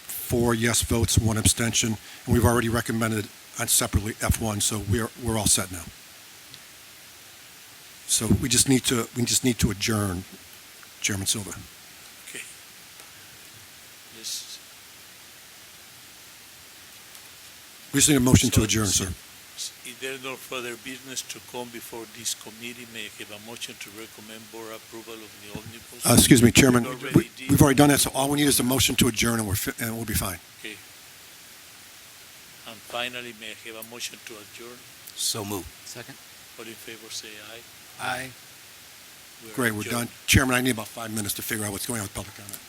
4 yes votes, 1 abstention, and we've already recommended on separately F1, so we're all set now. So we just need to adjourn, Chairman Silva. Okay. Yes. We just need a motion to So, adjourn, sir. If there is no further business to come before this committee, may I have a motion to recommend board approval of the omnibus? Excuse me, Chairman, We already did. we've already done that, so all we need is a motion to adjourn, and we'll be fine. Okay. And finally, may I have a motion to adjourn? So moved. Second? All in favor, say aye. Aye. Great, we're done. Chairman, I need about 5 minutes to figure out what's going on with public comment.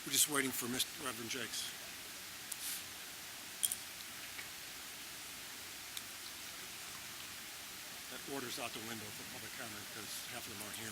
We're just waiting for Mr. Reverend Jakes. That order's out the window for public comment because half of them aren't here.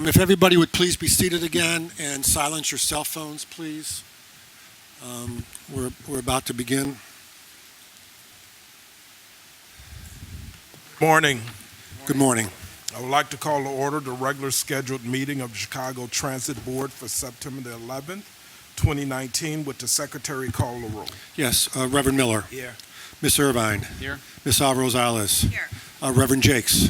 If everybody would please be seated again and silence your cell phones, please. We're about to begin. Morning. Good morning. I would like to call to order the regular scheduled meeting of the Chicago Transit Board for September the 11th, 2019. Would the secretary call the roll? Yes, Reverend Miller. Here. Miss Irvine. Here. Miss Alvarez-Alias. Here. Reverend Jakes.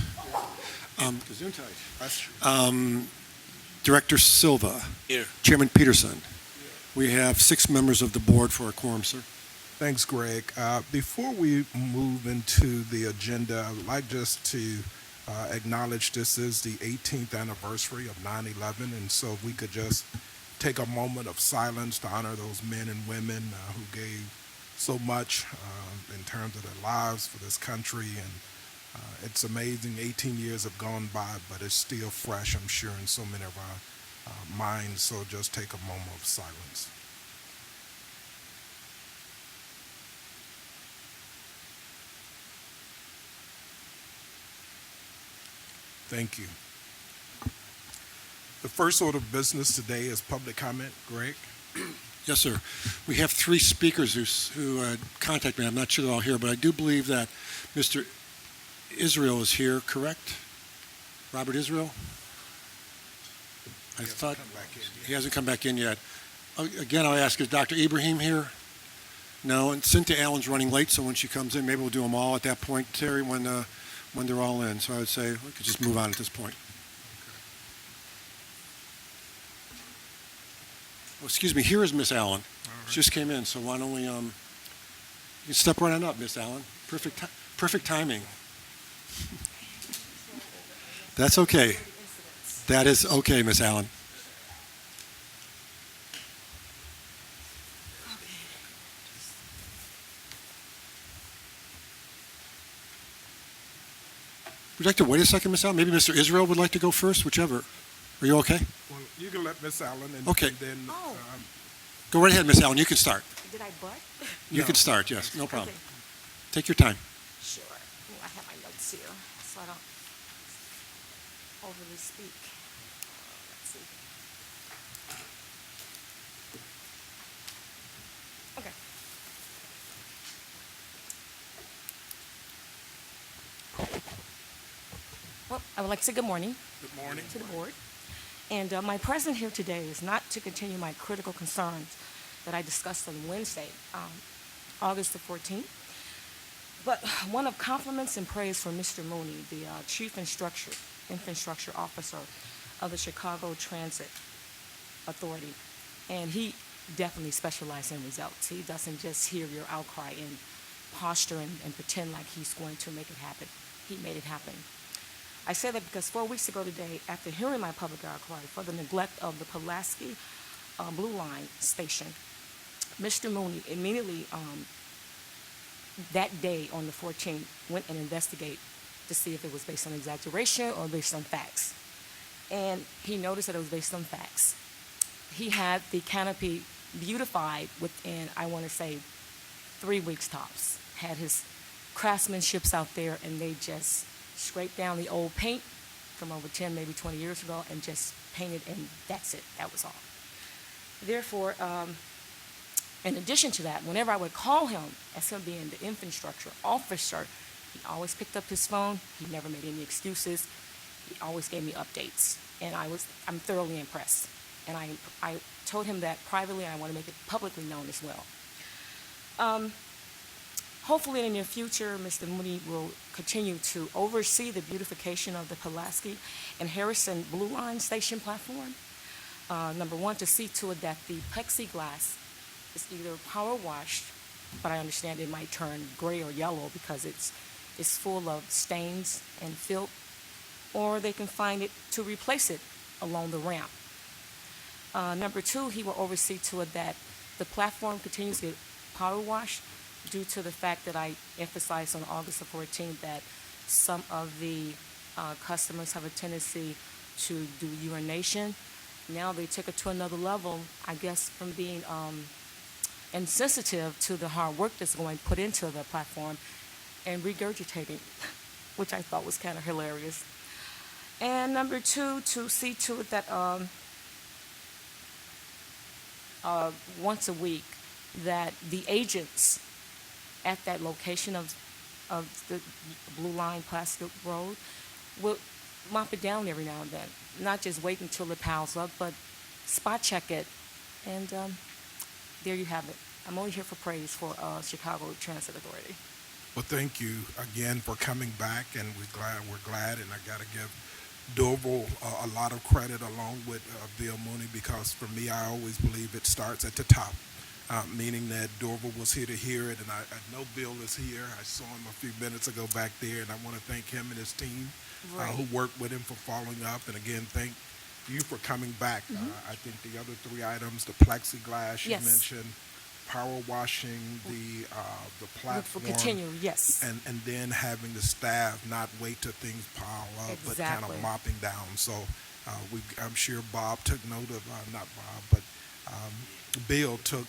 Director Silva. Here. Chairman Peterson. We have 6 members of the board for a quorum, sir. Thanks, Greg. Before we move into the agenda, I would like just to acknowledge this is the 18th anniversary of 9/11, and so if we could just take a moment of silence to honor those men and women who gave so much in terms of their lives for this country. And it's amazing, 18 years have gone by, but it's still fresh, I'm sure, in so many of our minds. So just take a moment of silence. Thank you. The first order of business today is public comment. Greg? Yes, sir. We have 3 speakers who contacted me. I'm not sure they're all here, but I do believe that Mr. Israel is here, correct? Robert Israel? I thought he hasn't come back in yet. Again, I'll ask, is Dr. Ibrahim here? No, and Cynthia Allen's running late, so when she comes in, maybe we'll do them all at that point, Terry, when they're all in. So I would say we could just move on at this point. Oh, excuse me, here is Miss Allen. All She just came in, so why don't we, you can step right on up, Miss Allen. Perfect timing. That's okay. That is okay, Miss Allen. Would you like to wait a second, Miss Allen? Maybe Mr. Israel would like to go first, whichever. Are you okay? Well, you can let Miss Allen and, Okay. and then Oh. Go right ahead, Miss Allen. You can start. Did I butt? You No. can start, yes. No problem. Okay. Take your time. Sure. Oh, I have my notes here, so I don't overly speak. Let's see. Okay. Well, I would like to say good morning good morning. to the board. And my presence here today is not to continue my critical concerns that I discussed on Wednesday, August the 14th, but one of compliments and praise for Mr. Mooney, the Chief Infrastructure Officer of the Chicago Transit Authority. And he definitely specializes in results. He doesn't just hear your outcry and posture and pretend like he's going to make it happen. He made it happen. I say that because 4 weeks ago today, after hearing my public outcry for the neglect of the Pulaski Blue Line station, Mr. Mooney immediately that day on the 14th went and investigated to see if it was based on exaggeration or based on facts. And he noticed that it was based on facts. He had the canopy beautified within, I want to say, 3 weeks tops. Had his craftsmanships out there, and they just scraped down the old paint from over 10, maybe 20 years ago, and just painted, and that's it. That was all. Therefore, in addition to that, whenever I would call him, as him being the infrastructure officer, he always picked up his phone. He never made any excuses. He always gave me updates, and I'm thoroughly impressed. And I told him that privately, and I want to make it publicly known as well. Hopefully in the near future, Mr. Mooney will continue to oversee the beautification of the Pulaski and Harrison Blue Line station platform. Number one, to see to it that the plexiglass is either power washed, but I understand it might turn gray or yellow because it's full of stains and filth, or they can find it to replace it along the ramp. Number two, he will oversee to it that the platform continues to get power washed due to the fact that I emphasized on August the 14th that some of the customers have a tendency to do urination. Now they took it to another level, I guess, from being insensitive to the hard work that's going put into the platform and regurgitating, which I thought was kind of hilarious. And number two, to see to it that once a week that the agents at that location of the Blue Line Plastic Road will mop it down every now and then. Not just wait until it piles up, but spot check it. And there you have it. I'm only here for praise for Chicago Transit Authority. Well, thank you again for coming back, and we're glad, and I got to give Dorval a lot of credit along with Bill Mooney, because for me, I always believe it starts at the top, meaning that Dorval was here to hear it, and I know Bill is here. I saw him a few minutes ago back there, and I want to thank him and his team who worked with him for following up, and again, thank you for coming back. I think the other three items, the plexiglass you mentioned, power washing the platform. Will continue, yes. And then having the staff not wait till things pile up, but kind of mopping down. So I'm sure Bob took note of, not Bob, but Bill took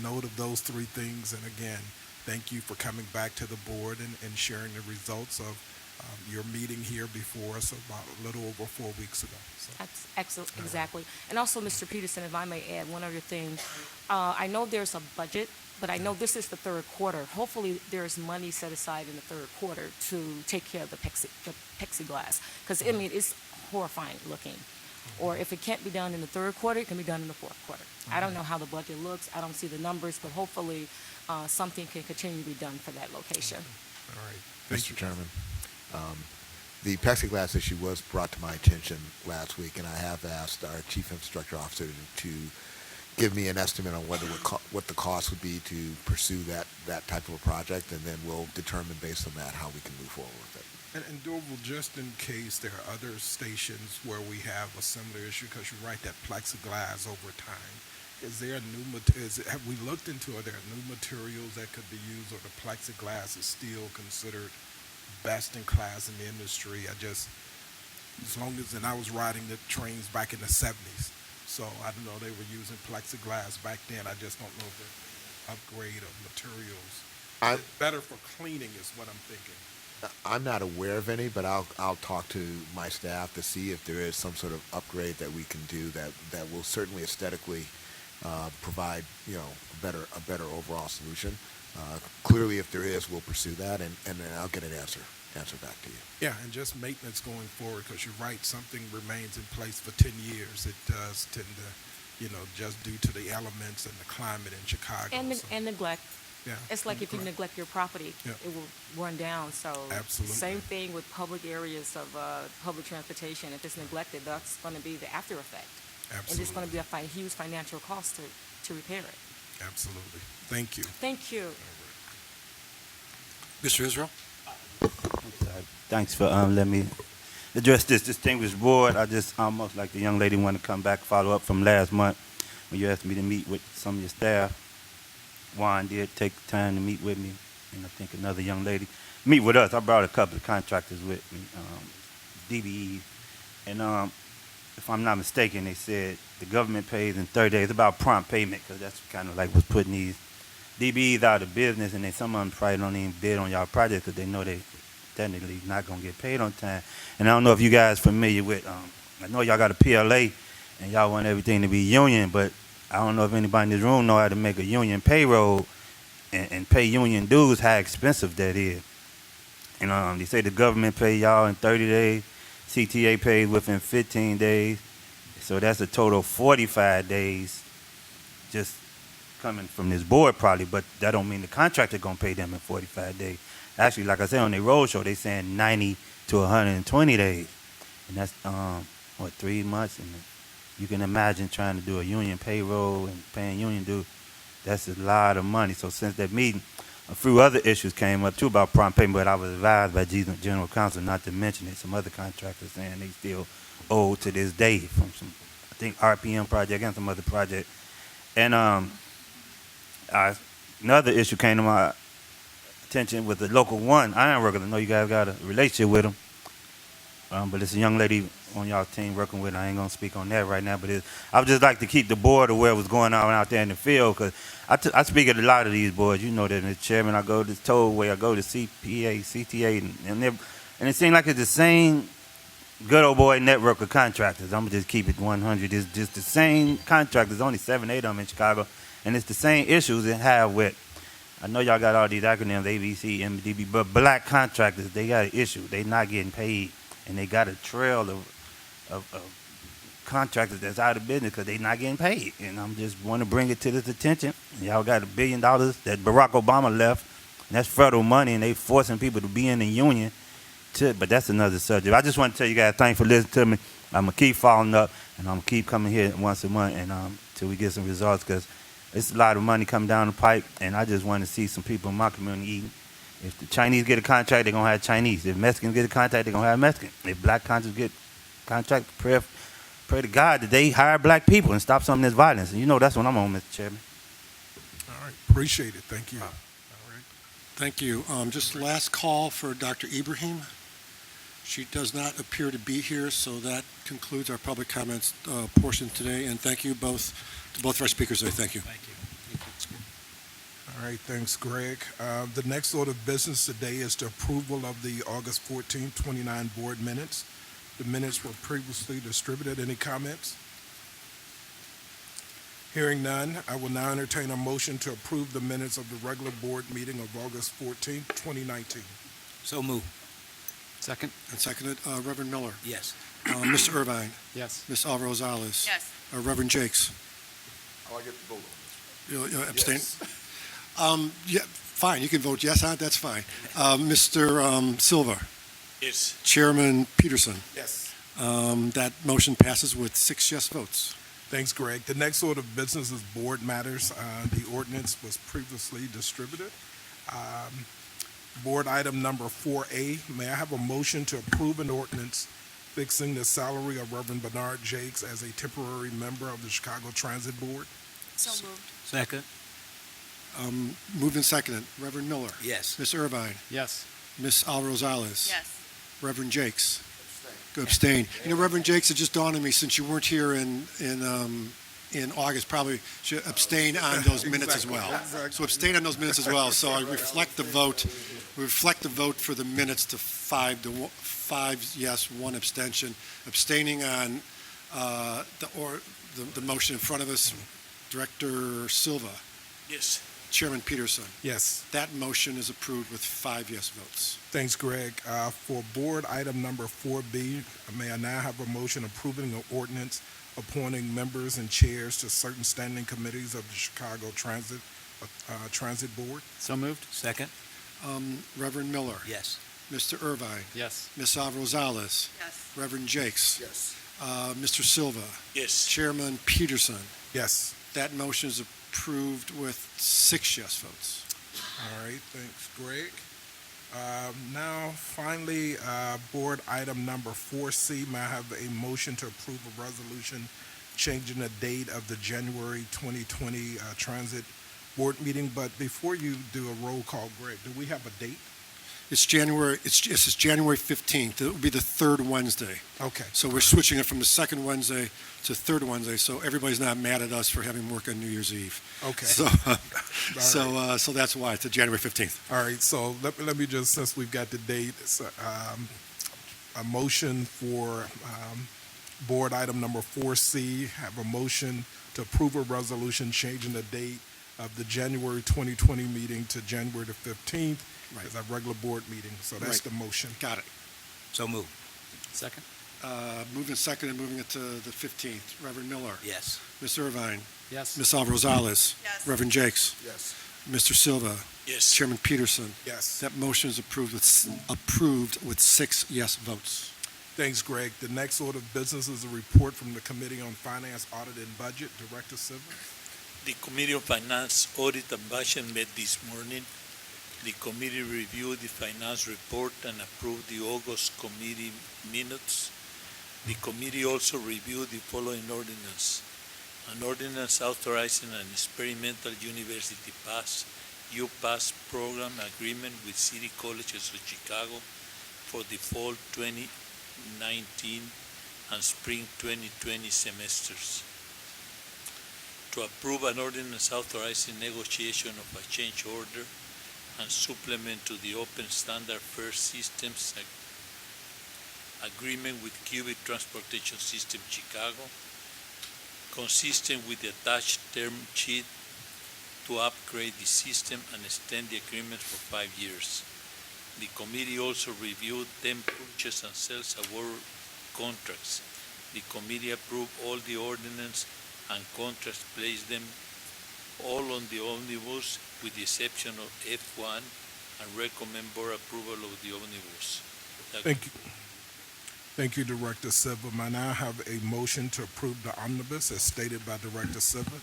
note of those three things. And again, thank you for coming back to the board and sharing the results of your meeting here before us about a little over 4 weeks ago. So. Excellent, exactly. And also, Mr. Peterson, if I may add one other thing, I know there's a budget, but I know this is the third quarter. Hopefully, there's money set aside in the third quarter to take care of the plexiglass, because I mean it's horrifying looking. Or if it can't be done in the third quarter, it can be done in the fourth quarter. I don't know how the budget looks. I don't see the numbers, but hopefully, something can continue to be done for that location. All right, Mr. Chairman. The plexiglass issue was brought to my attention last week, and I have asked our Chief Infrastructure Officer to give me an estimate on what the cost would be to pursue that type of a project, and then we'll determine based on that how we can move forward with it. And Dorval, just in case there are other stations where we have a similar issue, because you're right, that plexiglass over time, is there a have we looked into, are there new materials that could be used, or the plexiglass is still considered best in class in the industry? As long as, and I was riding the trains back in the 70s, so I don't know, they were using plexiglass back then. I just don't know if there's an upgrade of materials. Better for cleaning is what I'm thinking. I'm not aware of any, but I'll talk to my staff to see if there is some sort of upgrade that we can do that will certainly aesthetically provide a better overall solution. Clearly, if there is, we'll pursue that, and then I'll get an answer back to you. Yeah, and just maintenance going forward, because you're right, something remains in place for 10 years. It does tend to, just due to the elements and the climate in Chicago. And neglect. Yeah. It's like if you neglect your property, it will run down. So absolutely. Same thing with public areas of public transportation. If it's neglected, that's going to be the after effect. Absolutely. And it's going to be a huge financial cost to repair it. Absolutely. Thank you. Thank you. Mr. Israel? Thanks for letting me address this distinguished board. I just almost like the young lady want to come back, follow up from last month when you asked me to meet with some of your staff. Juan did take the time to meet with me, and I think another young lady meet with us. I brought a couple of contractors with me, DBE, and if I'm not mistaken, they said the government pays in 30 days. About prompt payment, because that's kind of like what's putting these DBEs out of business, and then some of them probably don't even bid on y'all project because they know they technically not going to get paid on time. And I don't know if you guys familiar with, I know y'all got a PLA, and y'all want everything to be union, but I don't know if anybody in this room know how to make a union payroll and pay union dues, how expensive that is. And they say the government pay y'all in 30 days, CTA pays within 15 days, so that's a total of 45 days just coming from this board probably, but that don't mean the contractor gonna pay them in 45 days. Actually, like I said on their road show, they saying 90 to 120 days, and that's 3 months, and you can imagine trying to do a union payroll and paying union due. That's a lot of money. So since that meeting, a few other issues came up too about prompt payment, but I was advised by General Counsel not to mention it. Some other contractors saying they still owe to this day from some, I think, RPM project and some other project. And another issue came to my attention with the local one ironworker. I know you guys got a relationship with them, but it's a young lady on y'all team working with. I ain't gonna speak on that right now, but I would just like to keep the board aware of what's going on out there in the field, because I speak at a lot of these boards. You know that, as chairman, I go to Tollway, I go to CPA, CTA, and it seems like it's the same good old boy network of contractors. I'm gonna just keep it 100. It's just the same contractors, only 7, 8 of them in Chicago, and it's the same issues they have with. I know y'all got all these acronyms, ABC, MDB, but black contractors, they got an issue. They not getting paid, and they got a trail of contractors that's out of business because they not getting paid. And I'm just want to bring it to this attention. Y'all got $1 billion that Barack Obama left, and that's federal money, and they forcing people to be in the union. But that's another subject. I just want to tell you guys, thanks for listening to me. I'm going to keep following up, and I'm going to keep coming here once a month and until we get some results, because it's a lot of money coming down the pipe, and I just want to see some people in my community eating. If the Chinese get a contract, they're going to have Chinese. If Mexicans get a contract, they're going to have Mexican. If black contractors get contract, pray to God that they hire black people and stop some of this violence. And you know that's what I'm on, Mr. Chairman. All right, appreciate it. Thank you. All right. Thank you. Just last call for Dr. Ibrahim. She does not appear to be here, so that concludes our public comments portion today. And thank you both to both of our speakers today. Thank you. Thank you. All right, thanks, Greg. The next order of business today is the approval of the August 14, 29 board minutes. The minutes were previously distributed. Any comments? Hearing none, I will now entertain a motion to approve the minutes of the regular board meeting of August 14, 2019. So move. Second? And seconded, Reverend Miller. Yes. Mr. Irvine. Yes. Ms. Alvarez-Rosales. Yes. Reverend Jakes. Oh, I get to vote on You abstain? Yes. Yeah, fine. You can vote yes on it. That's fine. Mr. Silva. Yes. Chairman Peterson. Yes. That motion passes with 6 yes votes. Thanks, Greg. The next order of business is board matters. The ordinance was previously distributed. Board item number 4A, may I have a motion to approve an ordinance fixing the salary of Reverend Bernard Jakes as a temporary member of the Chicago Transit Board? So moved. Second? Moved and seconded. Reverend Miller. Yes. Mr. Irvine. Yes. Ms. Alvarez-Rosales. Yes. Reverend Jakes. Go abstain. You know, Reverend Jakes, it just dawned on me, since you weren't here in August, probably should abstain on those minutes as well. Exactly. So abstain on those minutes as well. So I reflect the vote. We reflect the vote for the minutes to 5 yes, 1 abstention. Abstaining on the motion in front of us, Director Silva. Yes. Chairman Peterson. Yes. That motion is approved with 5 yes votes. Thanks, Greg. For board item number 4B, may I now have a motion approving an ordinance appointing members and chairs to certain standing committees of the Chicago Transit Board? So moved? Second? Reverend Miller. Yes. Mr. Irvine. Yes. Ms. Alvarez-Rosales. Yes. Reverend Jakes. Yes. Mr. Silva. Yes. Chairman Peterson. Yes. That motion is approved with 6 yes votes. All right, thanks, Greg. Now, finally, board item number 4C, may I have a motion to approve a resolution changing the date of the January 2020 Transit Board meeting? But before you do a roll call, Greg, do we have a date? It's January 15th. It will be the 3rd Wednesday. Okay. So we're switching it from the 2nd Wednesday to 3rd Wednesday, so everybody's not mad at us for having work on New Year's Eve. Okay. So that's why it's January 15th. All right, so let me just, since we've got the date, a motion for board item number 4C, have a motion to approve a resolution changing the date of the January 2020 meeting to January the 15th Right. as our regular board meeting. So that's Right. the motion. Got it. So move. Second? Moving second and moving it to the 15th. Reverend Miller. Yes. Ms. Irvine. Yes. Ms. Alvarez. Yes. Reverend Jakes. Yes. Mr. Silva. Yes. Chairman Peterson. Yes. That motion is approved with 6 yes votes. Thanks, Greg. The next order of business is a report from the Committee on Finance, Audit, and Budget. Director Silva. The Committee on Finance, Audit, and Budget met this morning. The committee reviewed the finance report and approved the August committee minutes. The committee also reviewed the following ordinance. An ordinance authorizing an experimental university pass, UPass program agreement with City Colleges of Chicago for the fall 2019 and spring 2020 semesters. To approve an ordinance authorizing negotiation of a change order and supplement to the Open Standard Fare Systems agreement with Cubic Transportation System Chicago, consistent with the attached term sheet to upgrade the system and extend the agreement for 5 years. The committee also reviewed 10 purchase and sales award contracts. The committee approved all the ordinance and contracts, placed them all on the omnibus with the exception of F1, and recommend board approval of the omnibus. Thank you. Thank you, Director Silva. I now have a motion to approve the omnibus as stated by Director Silva.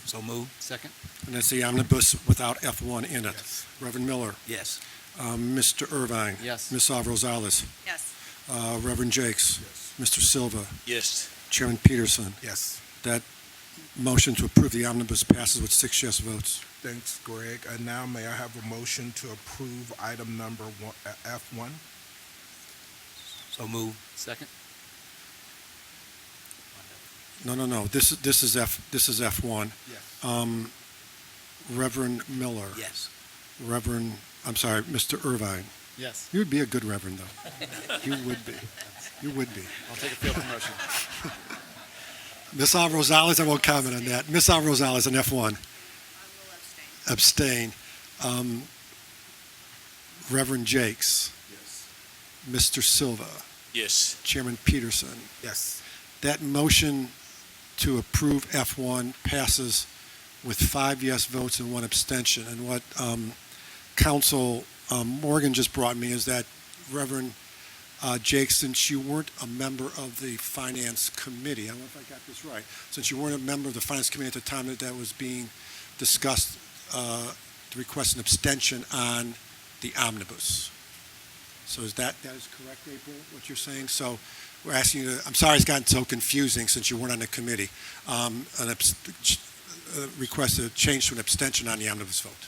So moved. Second? And that's the omnibus without F1 in it. Yes. Reverend Miller. Yes. Mr. Irvine. Yes. Ms. Alvarez. Yes. Reverend Jakes. Yes. Mr. Silva. Yes. Chairman Peterson. Yes. That motion to approve the omnibus passes with 6 yes votes. Thanks, Greg. And now may I have a motion to approve item number F1? So moved. Second? No. This is F1. Yes. Reverend Miller. Yes. Mr. Irvine. Yes. You would be a good reverend, though. You would be. You would be. I'll take a field promotion. Ms. Alvarez, I won't comment on that. Ms. Alvarez on F1. I will abstain. Abstain. Reverend Jakes. Yes. Mr. Silva. Yes. Chairman Peterson. Yes. That motion to approve F1 passes with 5 yes votes and 1 abstention. And what Council Morgan just brought me is that Reverend Jakes, since you weren't a member of the Finance Committee, I don't know if I got this right, since you weren't a member of the Finance Committee at the time that was being discussed, to request an abstention on the omnibus. So that is correct, April, what you're saying? So we're asking you to, I'm sorry it's gotten so confusing since you weren't on the committee, request a change to an abstention on the omnibus vote.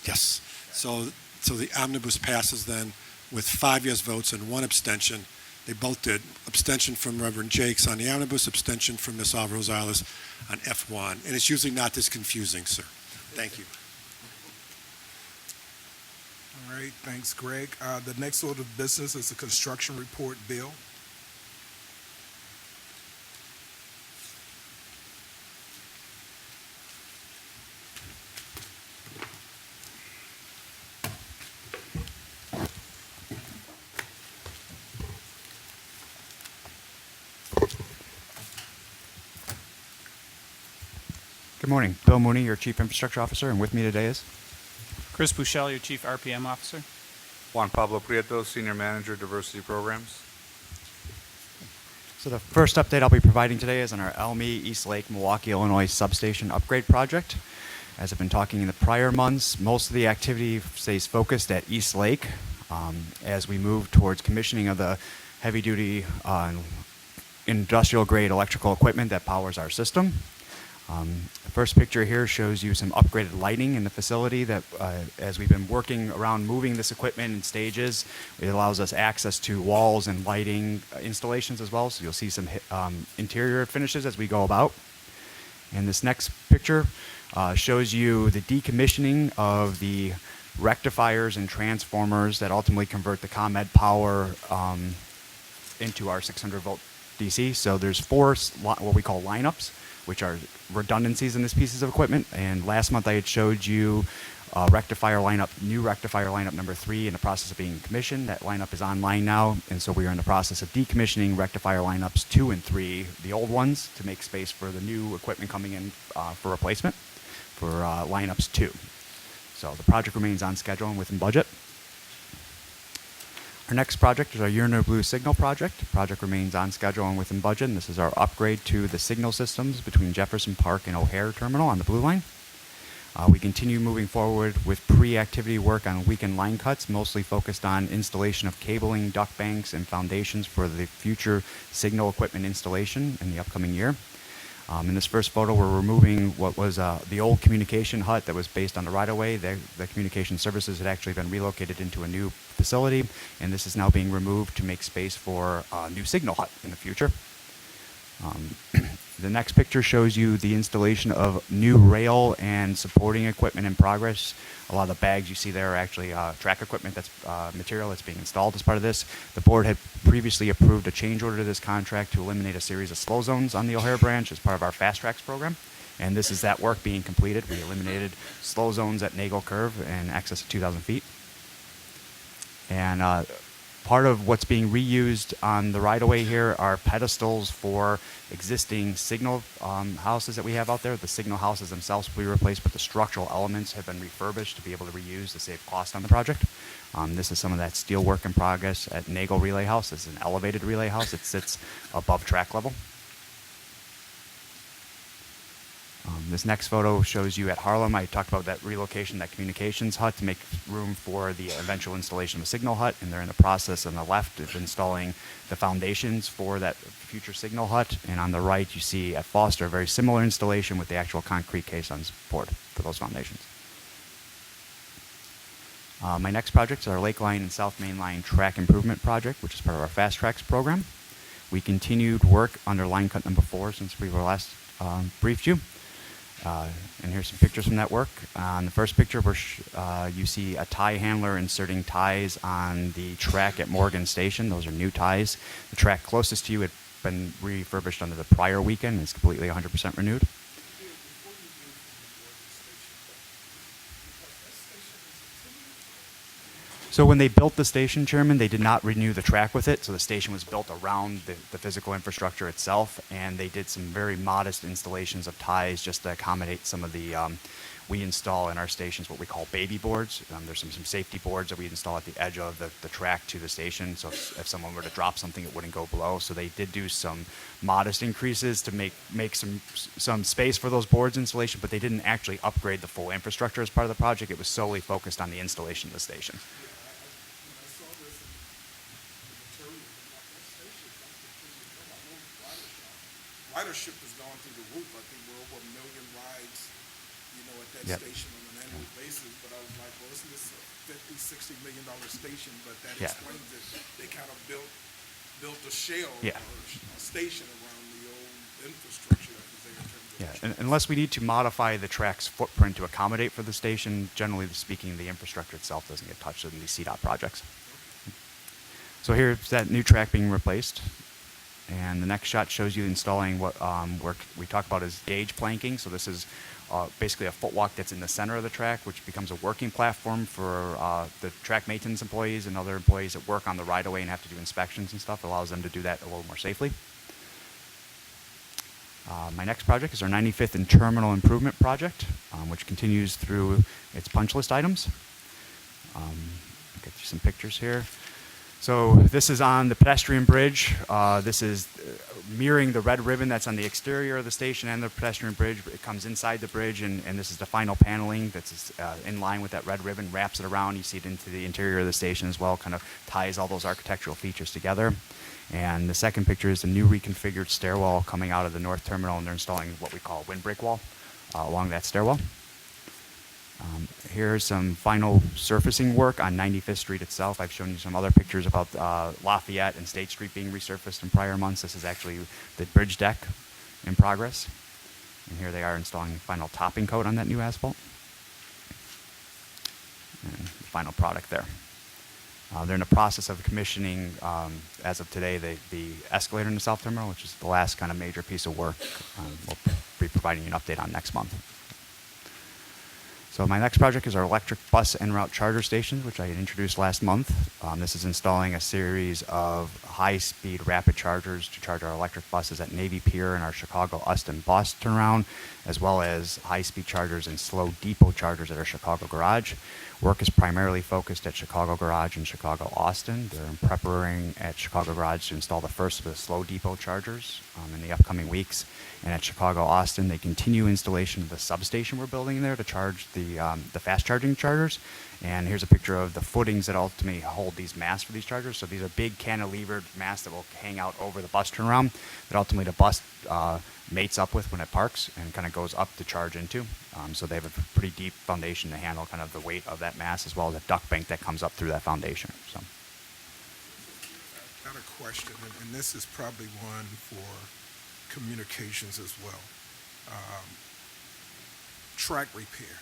Yes. So the omnibus passes then with 5 yes votes and 1 abstention. They both did. Abstention from Reverend Jakes on the omnibus, abstention from Ms. Alvarez on F1. And it's usually not this confusing, sir. Thank you. All right. Thanks, Greg. The next order of business is the construction report bill. Good morning. Bill Mooney, your Chief Infrastructure Officer, and with me today is Chris Buchel, your Chief RPM Officer. Juan Pablo Prieto, Senior Manager, Diversity Programs. So the first update I'll be providing today is on our LME East Lake, Milwaukee, Illinois substation upgrade project. As I've been talking in the prior months, most of the activity stays focused at East Lake as we move towards commissioning of the heavy-duty industrial-grade electrical equipment that powers our system. The first picture here shows you some upgraded lighting in the facility that as we've been working around moving this equipment in stages, it allows us access to walls and lighting installations as well. So you'll see some interior finishes as we go about. And this next picture shows you the decommissioning of the rectifiers and transformers that ultimately convert the ComEd power into our 600 volt DC. So there's 4 what we call lineups, which are redundancies in these pieces of equipment. And last month I had showed you new rectifier lineup number 3 in the process of being commissioned. That lineup is online now, and so we are in the process of decommissioning rectifier lineups 2 and 3, the old ones, to make space for the new equipment coming in for replacement for lineups 2. So the project remains on schedule and within budget. Our next project is our Urinary Blue Signal project. The project remains on schedule and within budget, and this is our upgrade to the signal systems between Jefferson Park and O'Hare Terminal on the Blue Line. We continue moving forward with pre-activity work on weekend line cuts, mostly focused on installation of cabling, duct banks, and foundations for the future signal equipment installation in the upcoming year. In this first photo, we're removing what was the old communication hut that was based on the right-of-way. The communication services had actually been relocated into a new facility, and this is now being removed to make space for a new signal hut in the future. The next picture shows you the installation of new rail and supporting equipment in progress. A lot of the bags you see there are actually track equipment that's material that's being installed as part of this. The board had previously approved a change order to this contract to eliminate a series of slow zones on the O'Hare branch as part of our Fast Tracks program. And this is that work being completed. We eliminated slow zones at Nagel Curve in excess of 2,000 feet. And part of what's being reused on the right-of-way here are pedestals for existing signal houses that we have out there. The signal houses themselves will be replaced, but the structural elements have been refurbished to be able to reuse to save cost on the project. This is some of that steel work in progress at Nagel Relay House. This is an elevated relay house. It sits above track level. This next photo shows you at Harlem. I talked about that relocation, that communications hut, to make room for the eventual installation of a signal hut, and they're in the process on the left of installing the foundations for that future signal hut, and on the right you see at Foster a very similar installation with the actual concrete caissons poured for those foundations. My next project is our Lake Line and South Main Line track improvement project, which is part of our Fast Tracks program. We continued work under line cut number 4 since we were last briefed you. And here's some pictures from that work. On the first picture, you see a tie handler inserting ties on the track at Morgan Station. Those are new ties. The track closest to you had been refurbished under the prior weekend and is completely 100% renewed. So when they built the station, Chairman, they did not renew the track with it. So the station was built around the physical infrastructure itself, and they did some very modest installations of ties just to accommodate some of the, we install in our stations what we call baby boards. There's some safety boards that we install at the edge of the track to the station. So if someone were to drop something, it wouldn't go below. So they did do some modest increases to make some space for those boards installation, but they didn't actually upgrade the full infrastructure as part of the project. It was solely focused on the installation of the station. Ridership has gone through the roof. I think we're over 1 million rides, at that Yep. station on an annual basis. But I was like, well, isn't this a $50-60 million station? But that Yeah. explains it. They kind of built a shell Yeah. or a station around the old infrastructure that was there in terms of. Unless we need to modify the track's footprint to accommodate for the station, generally speaking, the infrastructure itself doesn't get touched in these CDOT projects. So here's that new track being replaced. And the next shot shows you installing what work we talk about as gauge planking. So this is basically a footwalk that's in the center of the track, which becomes a working platform for the track maintenance employees and other employees that work on the right-of-way and have to do inspections and stuff. It allows them to do that a little more safely. My next project is our 95th and Terminal Improvement Project, which continues through its punch list items. I'll get you some pictures here. So this is on the pedestrian bridge. This is mirroring the red ribbon that's on the exterior of the station and the pedestrian bridge. It comes inside the bridge, and this is the final paneling that's in line with that red ribbon, wraps it around. You see it into the interior of the station as well, kind of ties all those architectural features together. And the second picture is the new reconfigured stairwell coming out of the north terminal, and they're installing what we call a windbreak wall along that stairwell. Here's some final surfacing work on 95th Street itself. I've shown you some other pictures about Lafayette and State Street being resurfaced in prior months. This is actually the bridge deck in progress. And here they are installing final topping coat on that new asphalt. And the final product there. They're in the process of commissioning, as of today, the escalator in the South Terminal, which is the last kind of major piece of work. We'll be providing you an update on next month. So my next project is our electric bus en route charger stations, which I had introduced last month. This is installing a series of high-speed rapid chargers to charge our electric buses at Navy Pier and our Chicago Austin bus turnaround, as well as high-speed chargers and slow depot chargers at our Chicago garage. Work is primarily focused at Chicago garage and Chicago Austin. They're preparing at Chicago garage to install the first of the slow depot chargers in the upcoming weeks. And at Chicago Austin, they continue installation of the substation we're building there to charge the fast charging chargers. And here's a picture of the footings that ultimately hold these masts for these chargers. So these are big cantilevered masts that will hang out over the bus turnaround that ultimately the bus mates up with when it parks and kind of goes up to charge into. So they have a pretty deep foundation to handle kind of the weight of that mast, as well as a duct bank that comes up through that foundation. So. I've got a question, and this is probably one for communications as well. Track repair.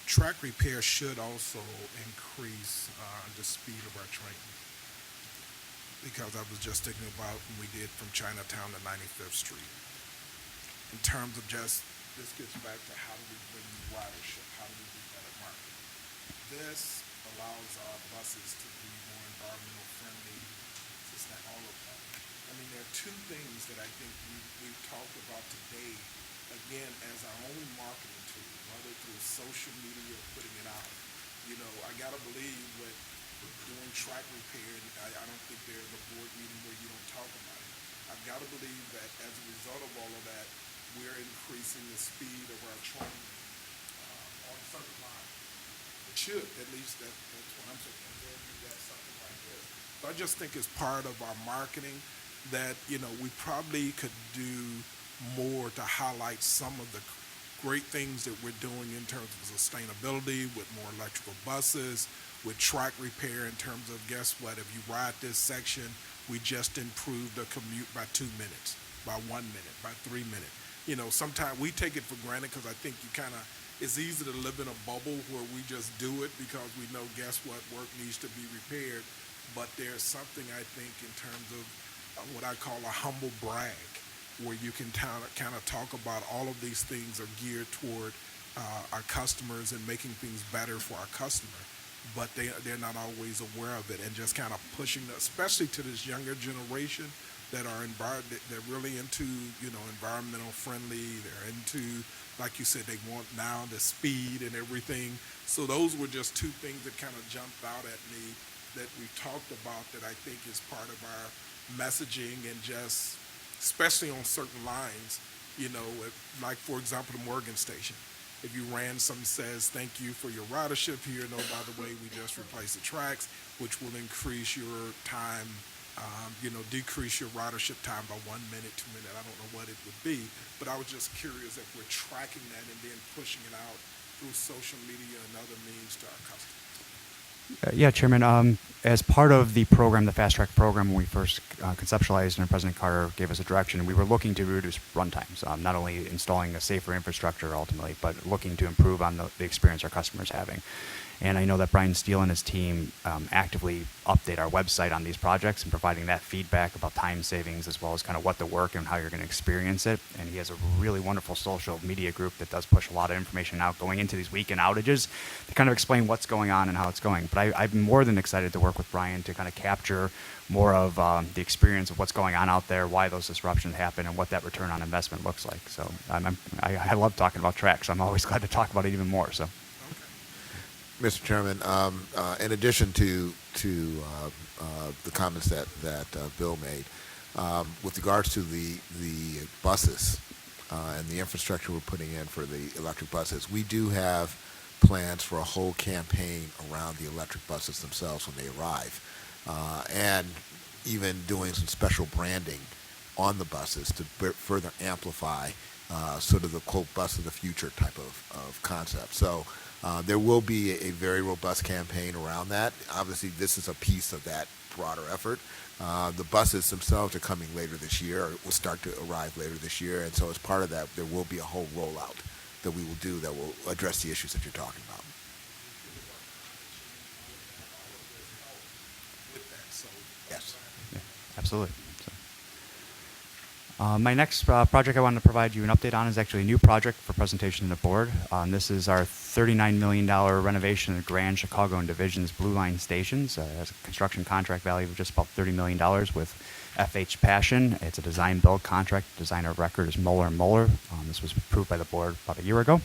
Track repair should also increase the speed of our trains, because I was just thinking about when we did from Chinatown to 95th Street. In terms of just, this gets back to how do we bring ridership, how do we do better marketing. This allows our buses to be more environmental friendly, just like all of that. I mean, there are two things that I think we've talked about today, again, as our own marketing tool, whether through social media or putting it out. You know, I gotta believe with doing track repair, and I don't think there's a board meeting where you don't talk about it. I've gotta believe that as a result of all of that, we're increasing the speed of our train on certain lines. It should, at least that's what I'm saying. And then you got something like this. So I just think as part of our marketing that, you know, we probably could do more to highlight some of the great things that we're doing in terms of sustainability with more electrical buses, with track repair in terms of, guess what, if you ride this section, we just improved the commute by 2 minutes, by 1 minute, by 3 minutes. You know, sometimes we take it for granted because I think it's easy to live in a bubble where we just do it because we know, guess what, work needs to be repaired. But there's something, I think, in terms of what I call a humble brag, where you can kind of talk about all of these things are geared toward our customers and making things better for our customer, but they're not always aware of it, and just kind of pushing, especially to this younger generation that are they're really into, you know, environmental friendly. They're into, like you said, they want now the speed and everything. So those were just two things that kind of jumped out at me that we talked about that I think is part of our messaging, and just especially on certain lines, you know, like for example the Morgan Station. If you ran some says thank you for your ridership here, and oh by the way we just replaced the tracks, which will increase your time, you know, decrease your ridership time by 1 minute, 2 minutes. I don't know what it would be, but I was just curious if we're tracking that and then pushing it out through social media and other means to our customers. Yeah, Chairman. As part of the program, the Fast Track program, when we first conceptualized and President Carter gave us a direction, we were looking to reduce run times, not only installing a safer infrastructure ultimately, but looking to improve on the experience our customers having. And I know that Brian Steele and his team actively update our website on these projects and providing that feedback about time savings, as well as kind of what to work and how you're going to experience it. And he has a really wonderful social media group that does push a lot of information out going into these weekend outages to kind of explain what's going on and how it's going. But I'm more than excited to work with Brian to kind of capture more of the experience of what's going on out there, why those disruptions happen, and what that return on investment looks like. So I love talking about tracks. So I'm always glad to talk about it even more. So. Mr. Chairman, in addition to the comments that Bill made, with regards to the buses and the infrastructure we're putting in for the electric buses, we do have plans for a whole campaign around the electric buses themselves when they arrive, and even doing some special branding on the buses to further amplify sort of the quote bus of the future type of concept. So there will be a very robust campaign around that. Obviously, this is a piece of that broader effort. The buses themselves are coming later this year, or will start to arrive later this year, and so as part of that, there will be a whole rollout that we will do that will address the issues that you're talking about. Yes. Yeah, absolutely. So. My next project I wanted to provide you an update on is actually a new project for presentation to the board. This is our $39 million renovation of the Grand Chicago and Division's Blue Line stations. It has a construction contract value of just about $30 million with FH Passion. It's a design-build contract. Designer of record is Mueller & Mueller. This was approved by the board about a year ago.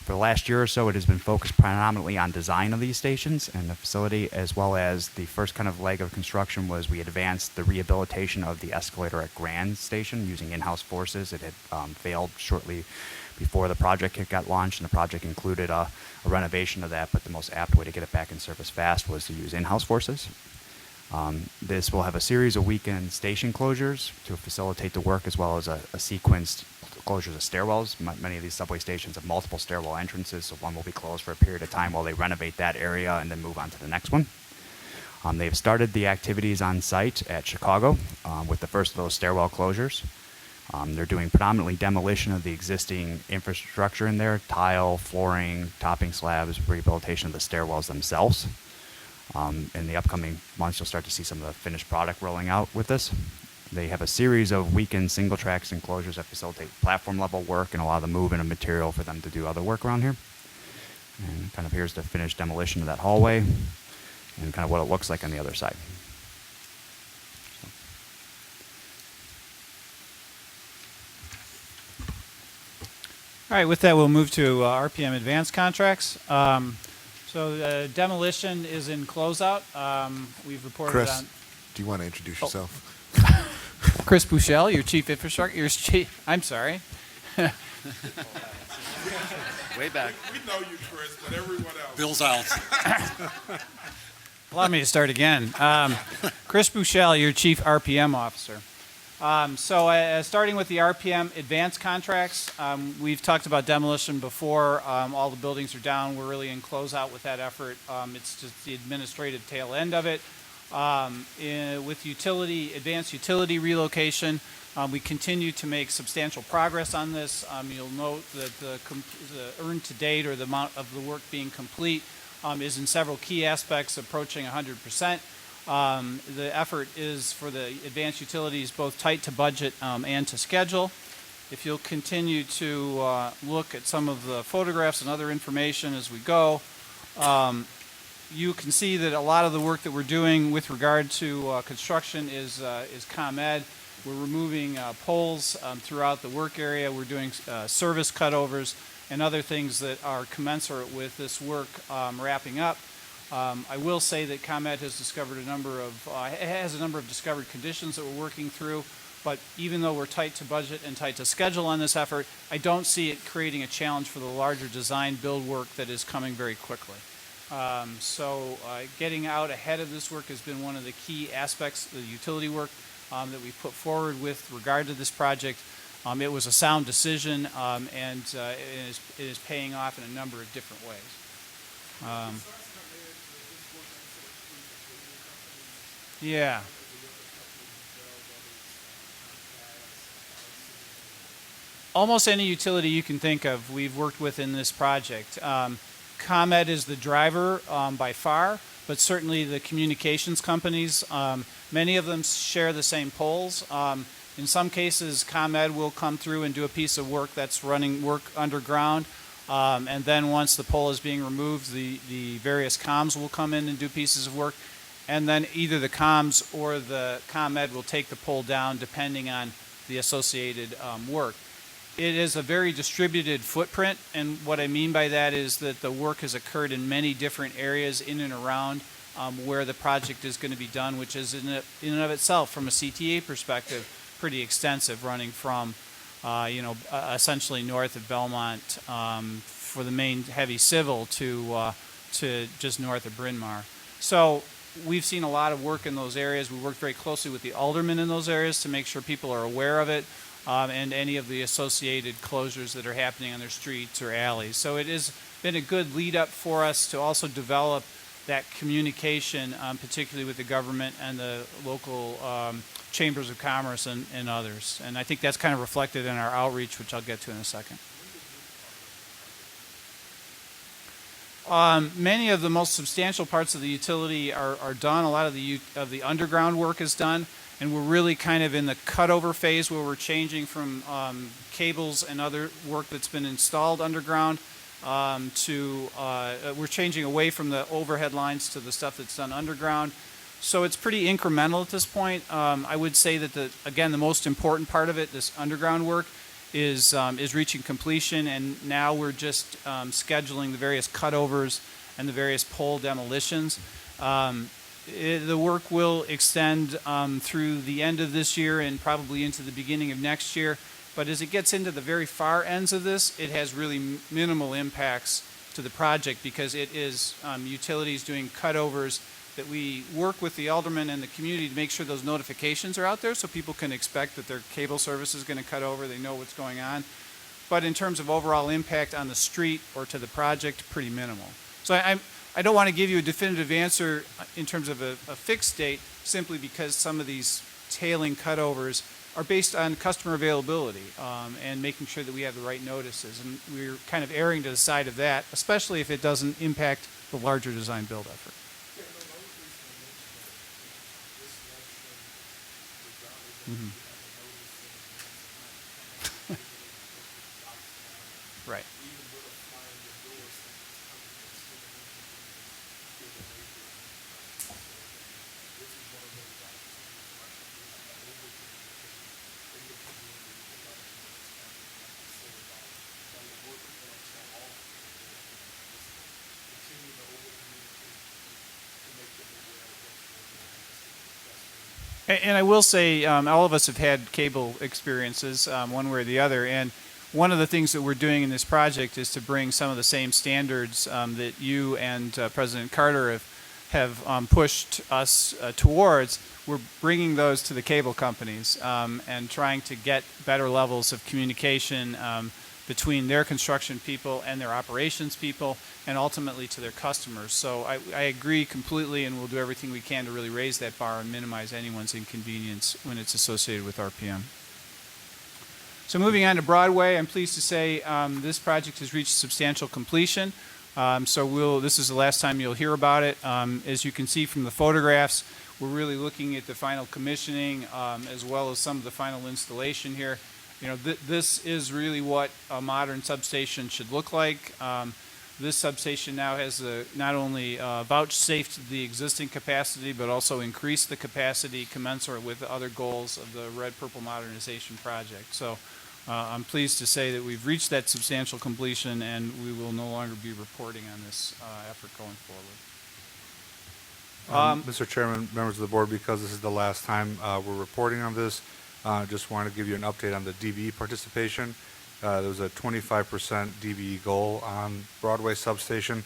For the last year or so, it has been focused predominantly on design of these stations and the facility, as well as the first kind of leg of construction was we advanced the rehabilitation of the escalator at Grand Station using in-house forces. It had failed shortly before the project got launched, and the project included a renovation of that, but the most apt way to get it back in service fast was to use in-house forces. This will have a series of weekend station closures to facilitate the work, as well as a sequenced closures of stairwells. Many of these subway stations have multiple stairwell entrances, so one will be closed for a period of time while they renovate that area and then move on to the next one. They've started the activities on site at Chicago with the first of those stairwell closures. They're doing predominantly demolition of the existing infrastructure in there, tile, flooring, topping slabs, rehabilitation of the stairwells themselves. In the upcoming months, you'll start to see some of the finished product rolling out with this. They have a series of weekend single tracks enclosures that facilitate platform level work and allow the movement of material for them to do other work around here. And kind of here's the finished demolition of that hallway and kind of what it looks like on the other side. All right, with that, we'll move to RPM advanced contracts. So demolition is in closeout. We've reported Chris, on. do you want to introduce yourself? Chris Bouchel, your chief infrastructure. I'm sorry. Way back. We know you, Chris, but everyone else. Bill's out. Allow me to start again. Chris Bouchel, your chief RPM officer. Starting with the RPM advanced contracts, we've talked about demolition before. All the buildings are down. We're really in closeout with that effort. It's just the administrative tail end of it. With advanced utility relocation, we continue to make substantial progress on this. You'll note that the earned to date, or the amount of the work being complete, is in several key aspects approaching 100%. The effort is for the advanced utilities both tight to budget and to schedule. If you'll continue to look at some of the photographs and other information as we go, you can see that a lot of the work that we're doing with regard to construction is ComEd. We're removing poles throughout the work area. We're doing service cutovers and other things that are commensurate with this work wrapping up. I will say that ComEd has discovered a number of discovered conditions that we're working through, but even though we're tight to budget and tight to schedule on this effort, I don't see it creating a challenge for the larger design build work that is coming very quickly. Getting out ahead of this work has been one of the key aspects of the utility work that we put forward with regard to this project. It was a sound decision, and it is paying off in a number of different ways. Yeah. Almost any utility you can think of, we've worked with in this project. ComEd is the driver by far, but certainly the communications companies, many of them share the same poles. In some cases, ComEd will come through and do a piece of work that's running work underground, and then once the pole is being removed, the various comms will come in and do pieces of work, and then either the comms or the ComEd will take the pole down depending on the associated work. It is a very distributed footprint, and what I mean by that is that the work has occurred in many different areas in and around where the project is going to be done, which is in and of itself, from a CTA perspective, pretty extensive, running from essentially north of Belmont for the main heavy civil to just north of Bryn Mawr. So we've seen a lot of work in those areas. We worked very closely with the aldermen in those areas to make sure people are aware of it. And any of the associated closures that are happening on their streets or alleys. So it has been a good lead up for us to also develop that communication, particularly with the government and the local chambers of commerce and others. And I think that's kind of reflected in our outreach, which I'll get to in a second. Many of the most substantial parts of the utility are done. A lot of the underground work is done. and we're really kind of in the cutover phase where we're changing from cables and other work that's been installed underground we're changing away from the overhead lines to the stuff that's done underground. So it's pretty incremental at this point. I would say that the most important part of it, this underground work, is reaching completion, and now we're just scheduling the various cutovers and the various pole demolitions. The work will extend through the end of this year and probably into the beginning of next year. But as it gets into the very far ends of this, it has really minimal impacts to the project because it is utilities doing cutovers that we work with the aldermen and the community to make sure those notifications are out there so people can expect that their cable service is going to cut over, they know what's going on. But in terms of overall impact on the street or to the project, pretty minimal. So I don't want to give you a definitive answer in terms of a fixed date simply because some of these tailing cutovers are based on customer availability and making sure that we have the right notices. And we're kind of erring to the side of that, especially if it doesn't impact the larger design build effort. Mm-hmm. Right. And I will say, all of us have had cable experiences, one way or the other. And one of the things that we're doing in this project is to bring some of the same standards that you and President Carter have pushed us towards. We're bringing those to the cable companies and trying to get better levels of communication between their construction people and their operations people, and ultimately to their customers. So I agree completely, and we'll do everything we can to really raise that bar and minimize anyone's inconvenience when it's associated with RPM. So moving on to Broadway, I'm pleased to say this project has reached substantial completion. This is the last time you'll hear about it. As you can see from the photographs, we're really looking at the final commissioning as well as some of the final installation here. You know, this is really what a modern substation should look like. This substation now has not only vouchsafed the existing capacity, but also increased the capacity commensurate with the other goals of the Red-Purple Modernization Project. So I'm pleased to say that we've reached that substantial completion, and we will no longer be reporting on this effort going forward. Mr. Chairman, members of the board, because this is the last time we're reporting on this, just want to give you an update on the DBE participation. There was a 25% DBE goal on Broadway substation.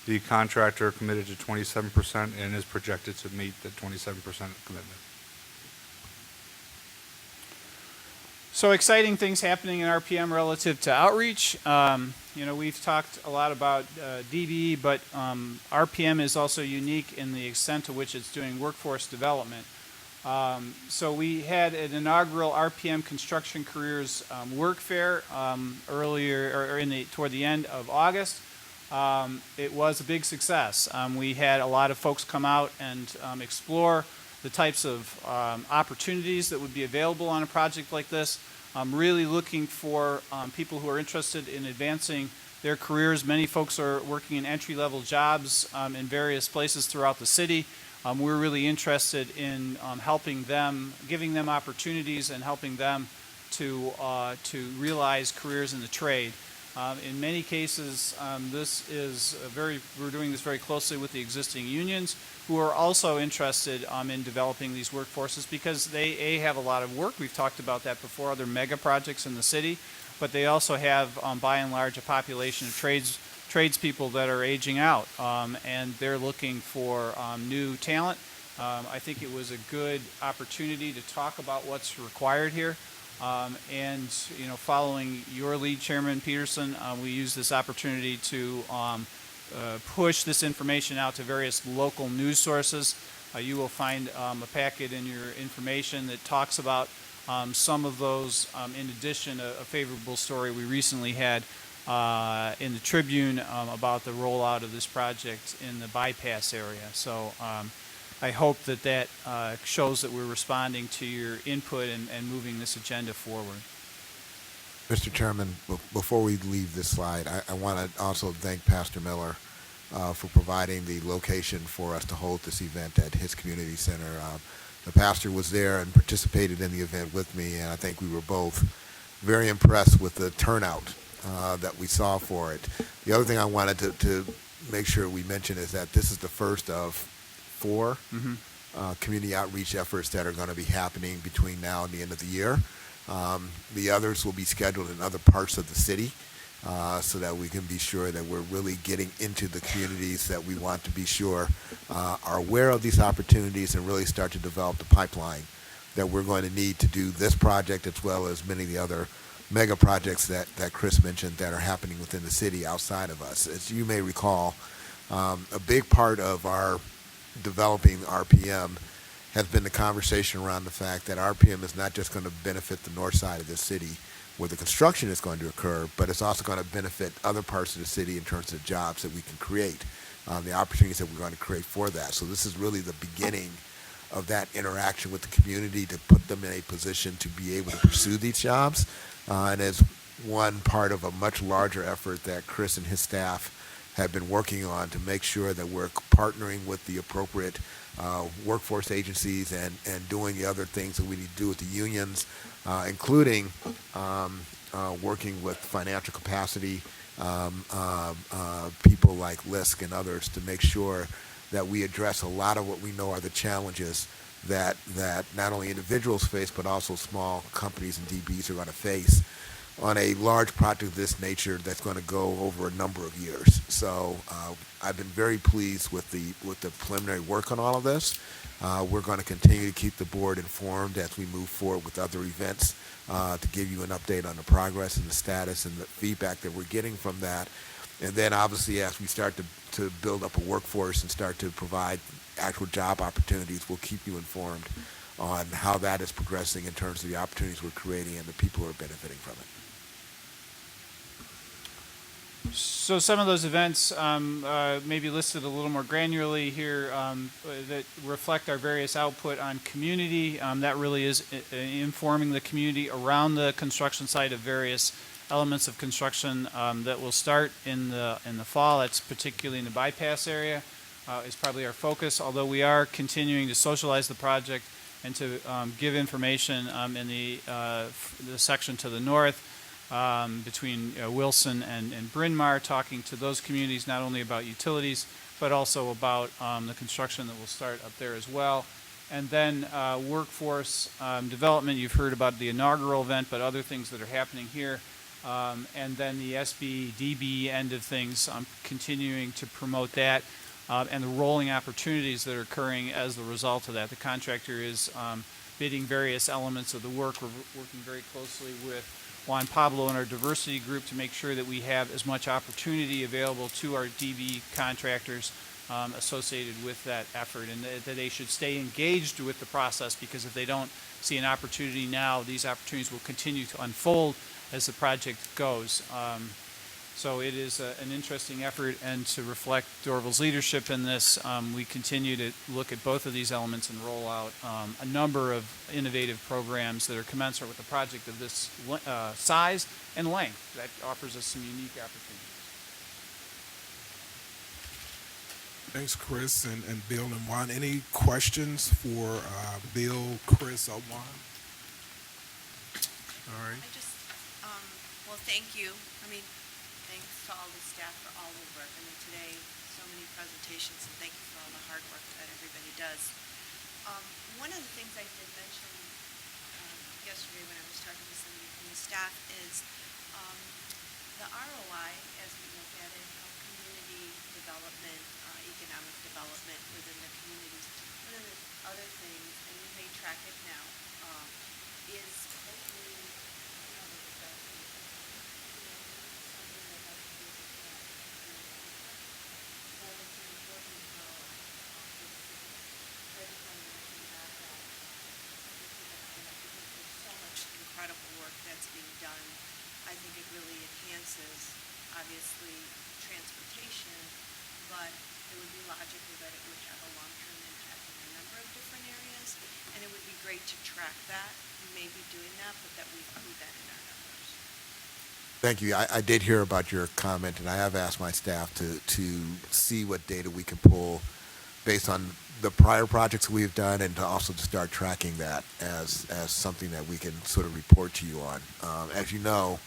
The contractor committed to 27% and is projected to meet the 27% commitment. So exciting things happening in RPM relative to outreach. You know, we've talked a lot about DBE, but RPM is also unique in the extent to which it's doing workforce development. So we had an inaugural RPM Construction Careers Work Fair toward the end of August. It was a big success. We had a lot of folks come out and explore the types of opportunities that would be available on a project like this. Really looking for people who are interested in advancing their careers. Many folks are working in entry-level jobs in various places throughout the city. We're really interested in helping them, giving them opportunities and helping them to realize careers in the trade. In many cases, we're doing this very closely with the existing unions who are also interested in developing these workforces because they have a lot of work. We've talked about that before, other mega projects in the city, but they also have, by and large, a population of tradespeople that are aging out, and they're looking for new talent. I think it was a good opportunity to talk about what's required here. And you know, following your lead, Chairman Peterson, we use this opportunity to push this information out to various local news sources. You will find a packet in your information that talks about some of those. In addition, a favorable story we recently had in the Tribune about the rollout of this project in the bypass area. So I hope that that shows that we're responding to your input and moving this agenda forward. Mr. Chairman, before we leave this slide, I want to also thank Pastor Miller for providing the location for us to hold this event at his community center. The pastor was there and participated in the event with me, and I think we were both very impressed with the turnout that we saw for it. The other thing I wanted to make sure we mention is that this is the first of 4 community outreach efforts that are going to be happening between now and the end of the year. The others will be scheduled in other parts of the city so that we can be sure that we're really getting into the communities that we want to be sure are aware of these opportunities and really start to develop the pipeline that we're going to need to do this project as well as many of the other mega projects that Chris mentioned that are happening within the city outside of us. As you may recall, a big part of our developing RPM has been the conversation around the fact that RPM is not just going to benefit the north side of the city where the construction is going to occur, but it's also going to benefit other parts of the city in terms of jobs that we can create, the opportunities that we're going to create for that. So this is really the beginning of that interaction with the community to put them in a position to be able to pursue these jobs. And as one part of a much larger effort that Chris and his staff have been working on to make sure that we're partnering with the appropriate workforce agencies and doing the other things that we need to do with the unions, including working with financial capacity people like LISC and others to make sure that we address a lot of what we know are the challenges that not only individuals face but also small companies and DBs are going to face on a large project of this nature that's going to go over a number of years. So I've been very pleased with the preliminary work on all of this. We're going to continue to keep the board informed as we move forward with other events to give you an update on the progress and the status and the feedback that we're getting from that. And then obviously as we start to build up a workforce and start to provide actual job opportunities, we'll keep you informed on how that is progressing in terms of the opportunities we're creating and the people who are benefiting from it. So some of those events may be listed a little more granularly here that reflect our various output on community. That really is informing the community around the construction site of various elements of construction that will start in the fall. That's particularly in the bypass area is probably our focus, although we are continuing to socialize the project and to give information in the section to the north between Wilson and Bryn Mawr, talking to those communities not only about utilities but also about the construction that will start up there as well. And then workforce development, you've heard about the inaugural event, but other things that are happening here. And then the SBDB end of things, continuing to promote that and the rolling opportunities that are occurring as the result of that. The contractor is bidding various elements of the work. We're working very closely with Juan Pablo and our diversity group to make sure that we have as much opportunity available to our DB contractors associated with that effort, and that they should stay engaged with the process, because if they don't see an opportunity now, these opportunities will continue to unfold as the project goes. So it is an interesting effort, and to reflect Dorval's leadership in this, we continue to look at both of these elements and roll out a number of innovative programs that are commensurate with a project of this size and length that offers us some unique opportunities. Thanks, Chris and Bill and Juan. Any questions for Bill, Chris, or Juan? All right. Well, thank you. Thanks to all the staff for all the work. Today, so many presentations, and thank you for all the hard work that everybody does. One of the things I did mention yesterday when I was talking to somebody from the staff is the ROI, as we look at it, of community development, economic development within the communities. One of the other things, and you may track it now, is hopefully incredible work that's being done. I think it really enhances, obviously, transportation, but it would be logical that it would have a long-term impact on our great to track that. We may be doing that, but that we include that in our numbers. Thank you. I did hear about your comment, and I have asked my staff to see what data we can pull based on the prior projects we've done, and to also to start tracking that as something that we can sort of report to you on. As you know,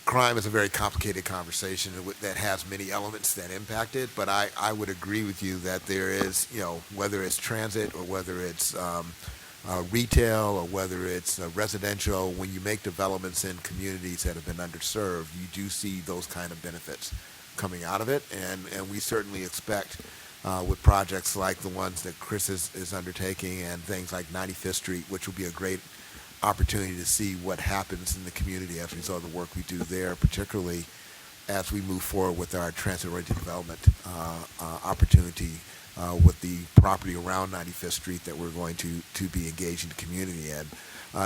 crime is a very complicated conversation that has many elements that impact it, but I would agree with you that there is, whether it's transit or whether it's retail or whether it's residential, when you make developments in communities that have been underserved, you do see those kind of benefits coming out of it, and we certainly expect with projects like the ones that Chris is undertaking and things like 95th Street, which will be a great opportunity to see what happens in the community as a result of the work we do there, particularly as we move forward with our transit-oriented development opportunity with the property around 95th Street that we're going to be engaging the community in,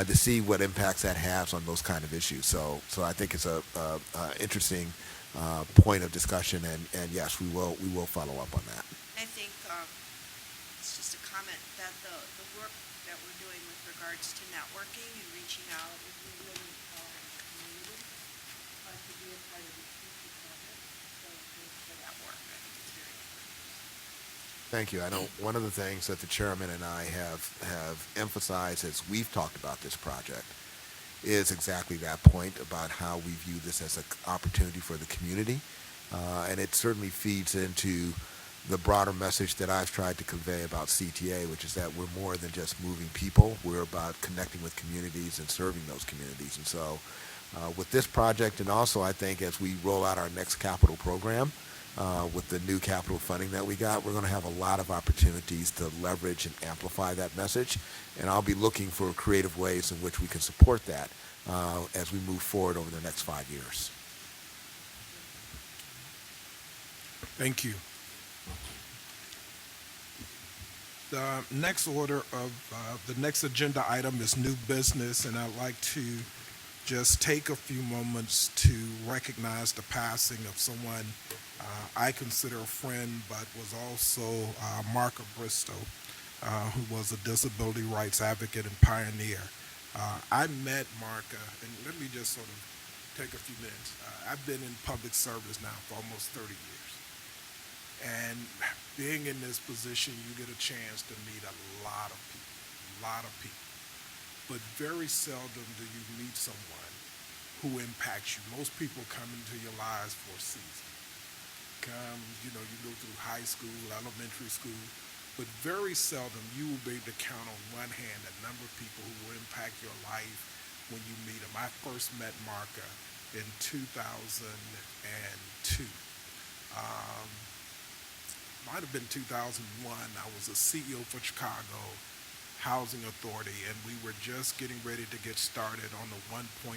to see what impacts that has on those kind of issues. So I think it's a interesting point of discussion, and yes, we will follow up on that. I think it's just a comment that the work that we're doing with regards to networking and reaching out is really empowering the community to be a part of the future project. So thanks for that work. I think it's very important. Thank you. I know one of the things that the chairman and I have emphasized as we've talked about this project is exactly that point about how we view this as an opportunity for the community. And it certainly feeds into the broader message that I've tried to convey about CTA, which is that we're more than just moving people. We're about connecting with communities and serving those communities. And so with this project, and also I think as we roll out our next capital program, with the new capital funding that we got, we're going to have a lot of opportunities to leverage and amplify that message. And I'll be looking for creative ways in which we can support that as we move forward over the next 5 years. Thank you. The next the next agenda item is new business, and I'd like to just take a few moments to recognize the passing of someone I consider a friend, but was also Marka Bristow, who was a disability rights advocate and pioneer. I met Marka, and let me just sort of take a few minutes. I've been in public service now for almost 30 years. And being in this position, you get a chance to meet a lot of people. But very seldom do you meet someone who impacts you. Most people come into your lives for a season. You go through high school, elementary school, but very seldom you will be able to count on one hand the number of people who will impact your life when you meet them. I first met Marka in 2002. Might have been 2001. I was a CEO for Chicago Housing Authority, and we were just getting ready to get started on the $1.5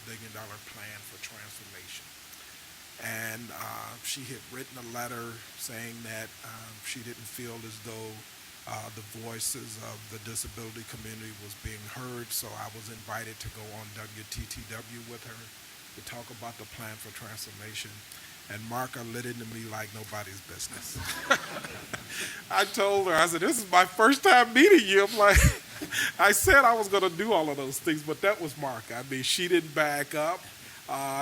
billion plan for transformation. And she had written a letter saying that she didn't feel as though the voices of the disability community was being heard, so I was invited to go on WTTW with her to talk about the plan for transformation. And Marka lit into me like nobody's business. I told her, I said, this is my first time meeting you. I'm like, I said I was going to do all of those things, but that was Marka. I mean, she didn't back up,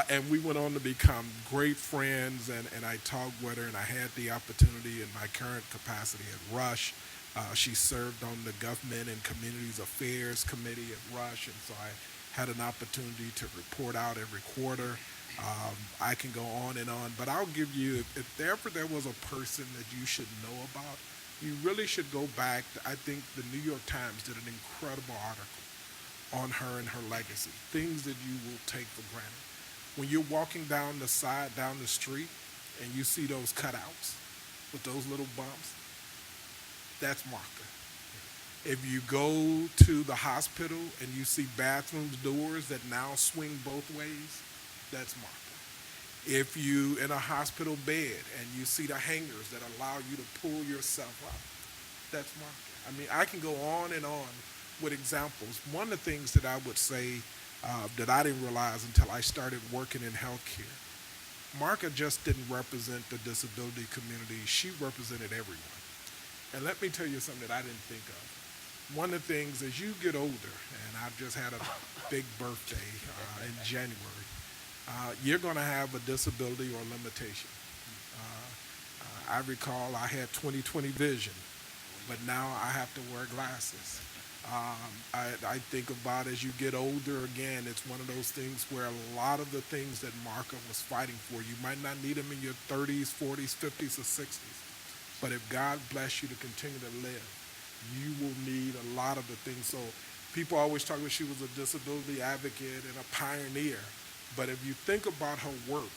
and we went on to become great friends, and I talked with her, and I had the opportunity in my current capacity at Rush. She served on the Government and Communities Affairs Committee at Rush, and so I had an opportunity to report out every quarter. I can go on, but I'll give you, if ever there was a person that you should know about, you really should go back. I think the New York Times did an incredible article on her and her legacy, things that you will take for granted. When you're walking down the street, and you see those cutouts with those little bumps, that's Marka. If you go to the hospital and you see bathroom doors that now swing both ways, that's Marka. If you in a hospital bed and you see the hangers that allow you to pull yourself up, that's Marka. I mean, I can go on and on with examples. One of the things that I would say that I didn't realize until I started working in healthcare, Marka just didn't represent the disability community. She represented everyone. And let me tell you something that I didn't think of. one of the things as you get older, and I've just had a big birthday in January, you're going to have a disability or limitation. I recall I had 20/20 vision, but now I have to wear glasses. I think about as you get older, again, it's one of those things where a lot of the things that Marka was fighting for, you might not need them in your 30s, 40s, 50s, or 60s. But if God bless you to continue to live, you will need a lot of the things. So people always talk about she was a disability advocate and a pioneer. But if you think about her work,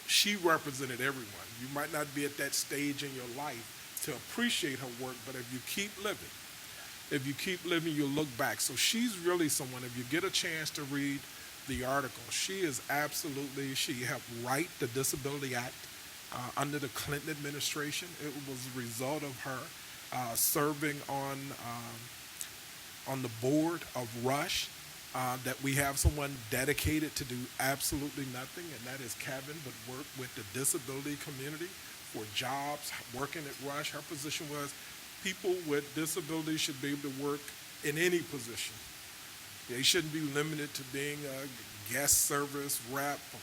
she represented everyone. You might not be at that stage in your life to appreciate her work, but if you keep living, you'll look back. So she's really someone, if you get a chance to read the article, she helped write the Disability Act under the Clinton administration. It was a result of her serving on the board of Rush, that we have someone dedicated to do absolutely nothing, and that is Kevin, but work with the disability community for jobs, working at Rush. Her position was people with disabilities should be able to work in any position. They shouldn't be limited to being a guest service rep or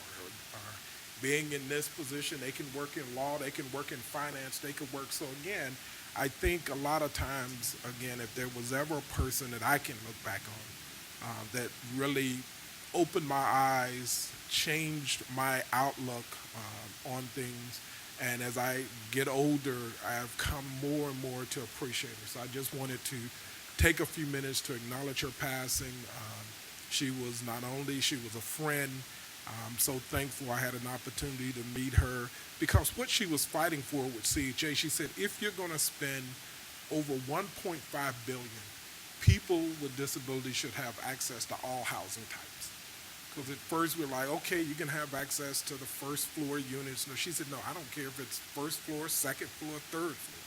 being in this position. They can work in law, they can work in finance, they can work. So again, I think a lot of times, again, if there was ever a person that I can look back on that really opened my eyes, changed my outlook on things, and as I get older, I've come more and more to appreciate her. So I just wanted to take a few minutes to acknowledge her passing. She was a friend. I'm so thankful I had an opportunity to meet her, because what she was fighting for with CHA, she said, if you're going to spend over $1.5 billion, people with disabilities should have access to all housing types. Because at first we're like, okay, you can have access to the first floor units. No, she said, no, I don't care if it's first floor, second floor, third floor.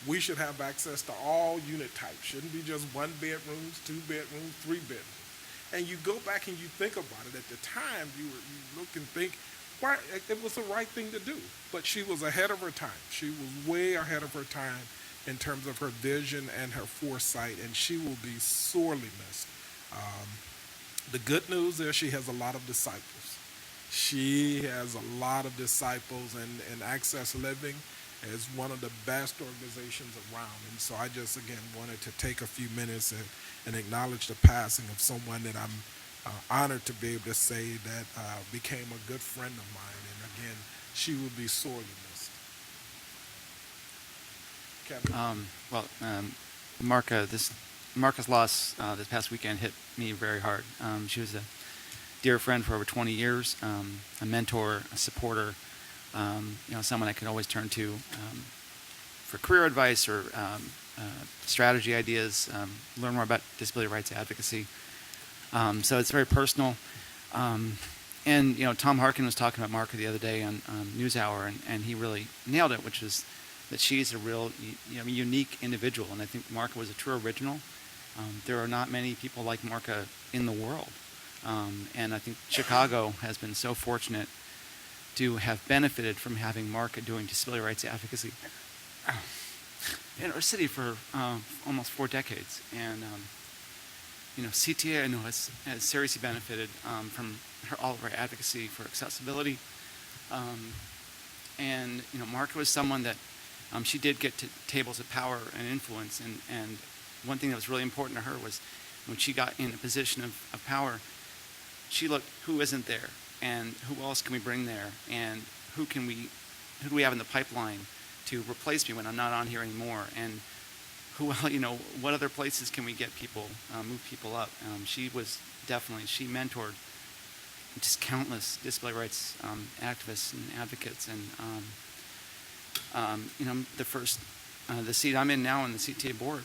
We should have access to all unit types. Shouldn't be just 1 bedrooms, 2 bedrooms, 3 bedrooms. And you go back and you think about it. At the time, you look and think, why, it was the right thing to do. But she was ahead of her time. She was way ahead of her time in terms of her vision and her foresight, and she will be sorely missed. The good news is she has a lot of disciples. She has a lot of disciples, and Access Living is one of the best organizations around. And so I just, again, wanted to take a few minutes and acknowledge the passing of someone that I'm honored to be able to say that became a good friend of mine. And again, she will be sorely missed. Kevin? Marka's loss this past weekend hit me very hard. She was a dear friend for over 20 years, a mentor, a supporter, someone I could always turn to for career advice or strategy ideas, learn more about disability rights advocacy. So it's very personal. And Tom Harkin was talking about Marka the other day on NewsHour, and he really nailed it, which is that she's a real unique individual. And I think Marka was a true original. There are not many people like Marka in the world. And I think Chicago has been so fortunate to have benefited from having Marka doing disability rights advocacy in our city for almost 4 decades. And CTA, I know, has seriously benefited from all of her advocacy for accessibility. And Marka was someone that she did get to tables of power and influence. And one thing that was really important to her was when she got in a position of power, she looked, who isn't there? And who else can we bring there? And who do we have in the pipeline to replace me when I'm not on here anymore? And what other places can we get people, move people up? She mentored just countless disability rights activists and advocates. And the seat I'm in now on the CTA board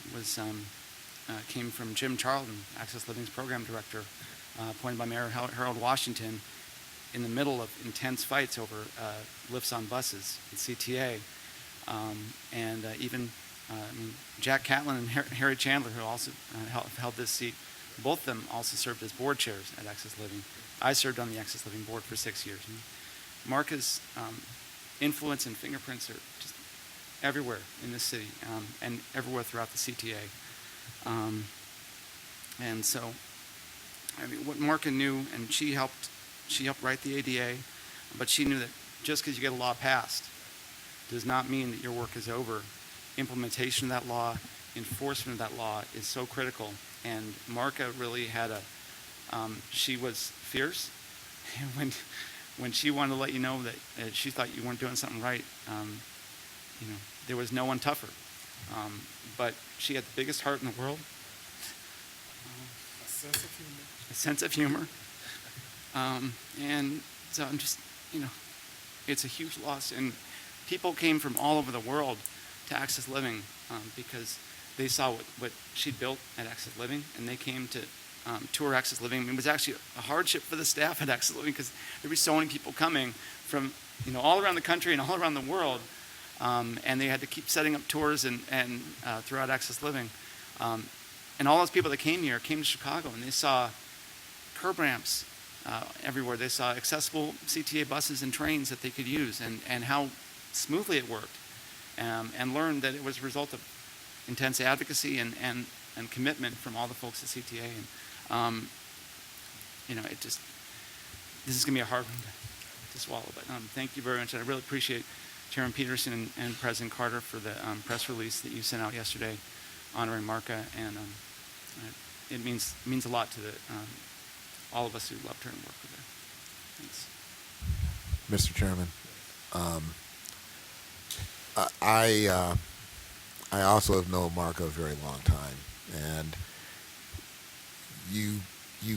came from Jim Charlton, Access Living's program director, appointed by Mayor Harold Washington in the middle of intense fights over lifts on buses at CTA. Jack Catlin and Harry Chandler, who also held this seat, both of them also served as board chairs at Access Living. I served on the Access Living board for 6 years. And Marka's influence and fingerprints are just everywhere in this city and everywhere throughout the CTA. Um, and so, I mean, what Marka knew, and she helped write the ADA, but she knew that just because you get a law passed does not mean that your work is over. Implementation of that law, enforcement of that law is so critical. And Marka really had she was fierce. And when she wanted to let you know that she thought you weren't doing something right, there was no one tougher. But she had the biggest heart in the world. A sense of humor. A sense of humor. And so I'm just, it's a huge loss. And people came from all over the world to Access Living because they saw what she'd built at Access Living, and they came to tour Access Living. I mean, it was actually a hardship for the staff at Access Living because there were so many people coming from, all around the country and all around the world, and they had to keep setting up tours and throughout Access Living. And all those people that came here came to Chicago, and they saw curb ramps everywhere. They saw accessible CTA buses and trains that they could use, and how smoothly it worked, and learned that it was a result of intense advocacy and commitment from all the folks at CTA. And this is going to be a hard one to swallow. But thank you very much. And I really appreciate Chairman Peterson and President Carter for the press release that you sent out yesterday honoring Marka. And it means a lot to all of us who loved her and worked with her. Thanks. Mr. Chairman, I also have known Marka a very long time, and you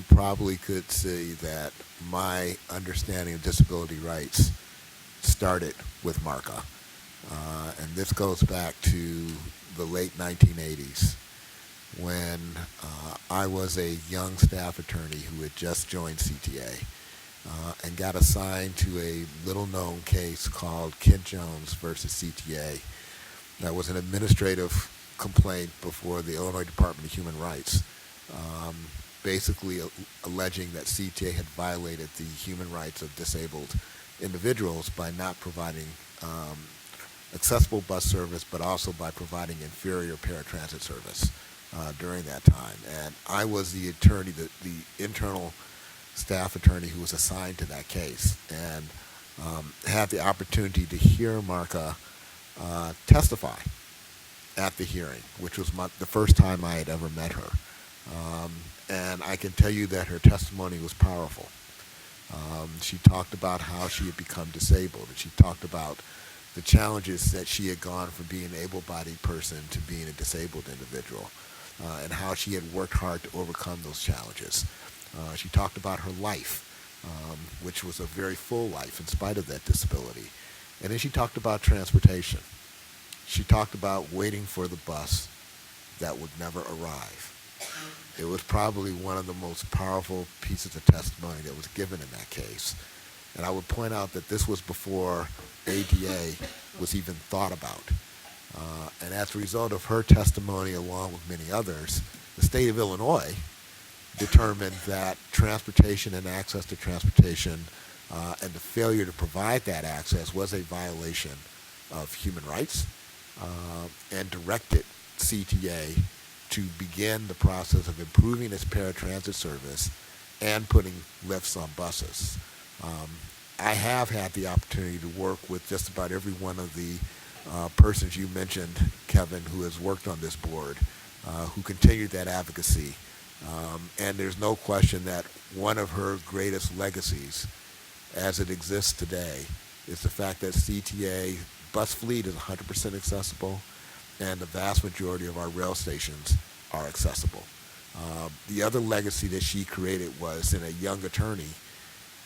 probably could see that my understanding of disability rights started with Marka, and this goes back to the late 1980s when I was a young staff attorney who had just joined CTA and got assigned to a little-known case called Kent Jones versus CTA. That was an administrative complaint before the Illinois Department of Human Rights, basically alleging that CTA had violated the human rights of disabled individuals by not providing accessible bus service, but also by providing inferior paratransit service during that time. And I was the attorney, the internal staff attorney who was assigned to that case, and had the opportunity to hear Marka testify at the hearing, which was the first time I had ever met her. And I can tell you that her testimony was powerful. She talked about how she had become disabled, and she talked about the challenges that she had gone from being an able-bodied person to being a disabled individual, and how she had worked hard to overcome those challenges. She talked about her life, which was a very full life in spite of that disability. And then she talked about transportation. She talked about waiting for the bus that would never arrive. It was probably one of the most powerful pieces of testimony that was given in that case. And I would point out that this was before ADA was even thought about. And as a result of her testimony, along with many others, the state of Illinois determined that transportation and access to transportation and the failure to provide that access was a violation of human rights, and directed CTA to begin the process of improving its paratransit service and putting lifts on buses. I have had the opportunity to work with just about every one of the persons you mentioned, Kevin, who has worked on this board, who continued that advocacy. And there's no question that one of her greatest legacies as it exists today is the fact that CTA bus fleet is 100% accessible, and the vast majority of our rail stations are accessible. The other legacy that she created was in a young attorney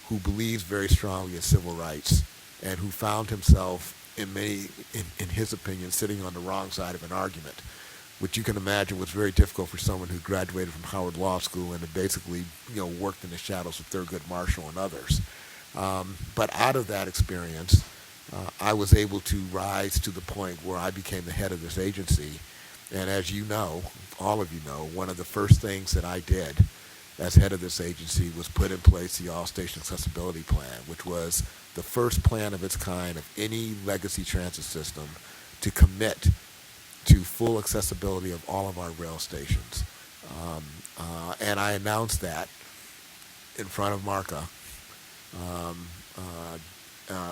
who believes very strongly in civil rights and who found himself in his opinion, sitting on the wrong side of an argument, which you can imagine was very difficult for someone who graduated from Howard Law School and had basically, worked in the shadows of Thurgood Marshall and others. But out of that experience, I was able to rise to the point where I became the head of this agency. And as you know, all of you know, one of the first things that I did as head of this agency was put in place the All-Station Accessibility Plan, which was the first plan of its kind of any legacy transit system to commit to full accessibility of all of our rail stations. And I announced that in front of Marca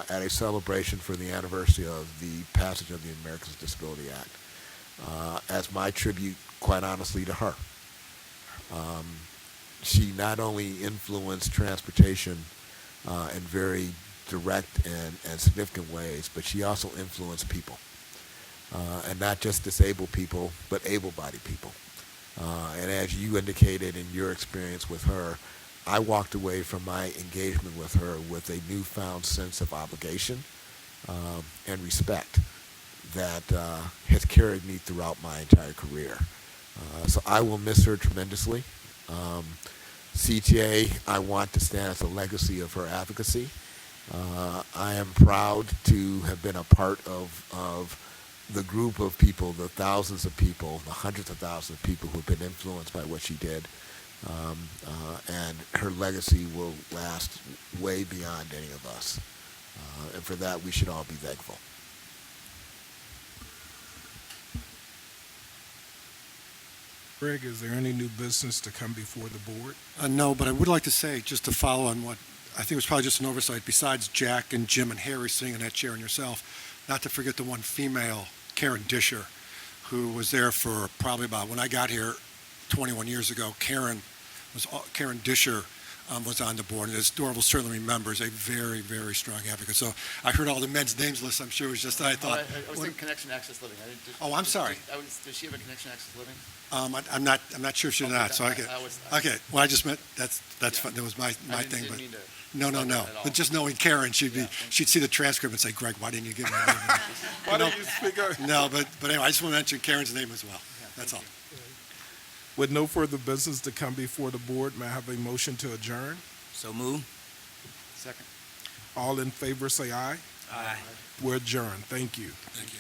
at a celebration for the anniversary of the passage of the Americans with Disability Act as my tribute, quite honestly, to her. She not only influenced transportation in very direct and significant ways, but she also influenced people. And not just disabled people, but able-bodied people. And as you indicated in your experience with her, I walked away from my engagement with her with a newfound sense of obligation and respect that has carried me throughout my entire career. So I will miss her tremendously. CTA, I want to stand as a legacy of her advocacy. I am proud to have been a part of the group of people, the thousands of people, the hundreds of thousands of people who have been influenced by what she did. And her legacy will last way beyond any of us. And for that, we should all be thankful. Greg, is there any new business to come before the board? No, but I would like to say, just to follow on what I think was probably just an oversight, besides Jack and Jim and Harry sitting in that chair and yourself, not to forget the one female, Karen Disher, who was there for probably about, when I got here 21 years ago, Karen Disher was on the board, and as Dora will certainly remember, is a very, very strong advocate. So I heard all the men's names list. I'm sure it was just, I thought. I was thinking Connection Access Living. Oh, I'm sorry. Does she have a Connection Access Living? I'm not sure if she's not. So okay. Well, I just meant that's fine. That was my thing. But no. But just knowing Karen, she'd see the transcript and say, Greg, why didn't you give me a name? Why don't you speak up? No, but anyway, I just want to mention Karen's name as well. That's all. With no further business to come before the board, may I have a motion to adjourn? So move. Second. All in favor say aye. Aye. We're adjourned. Thank you. Thank you.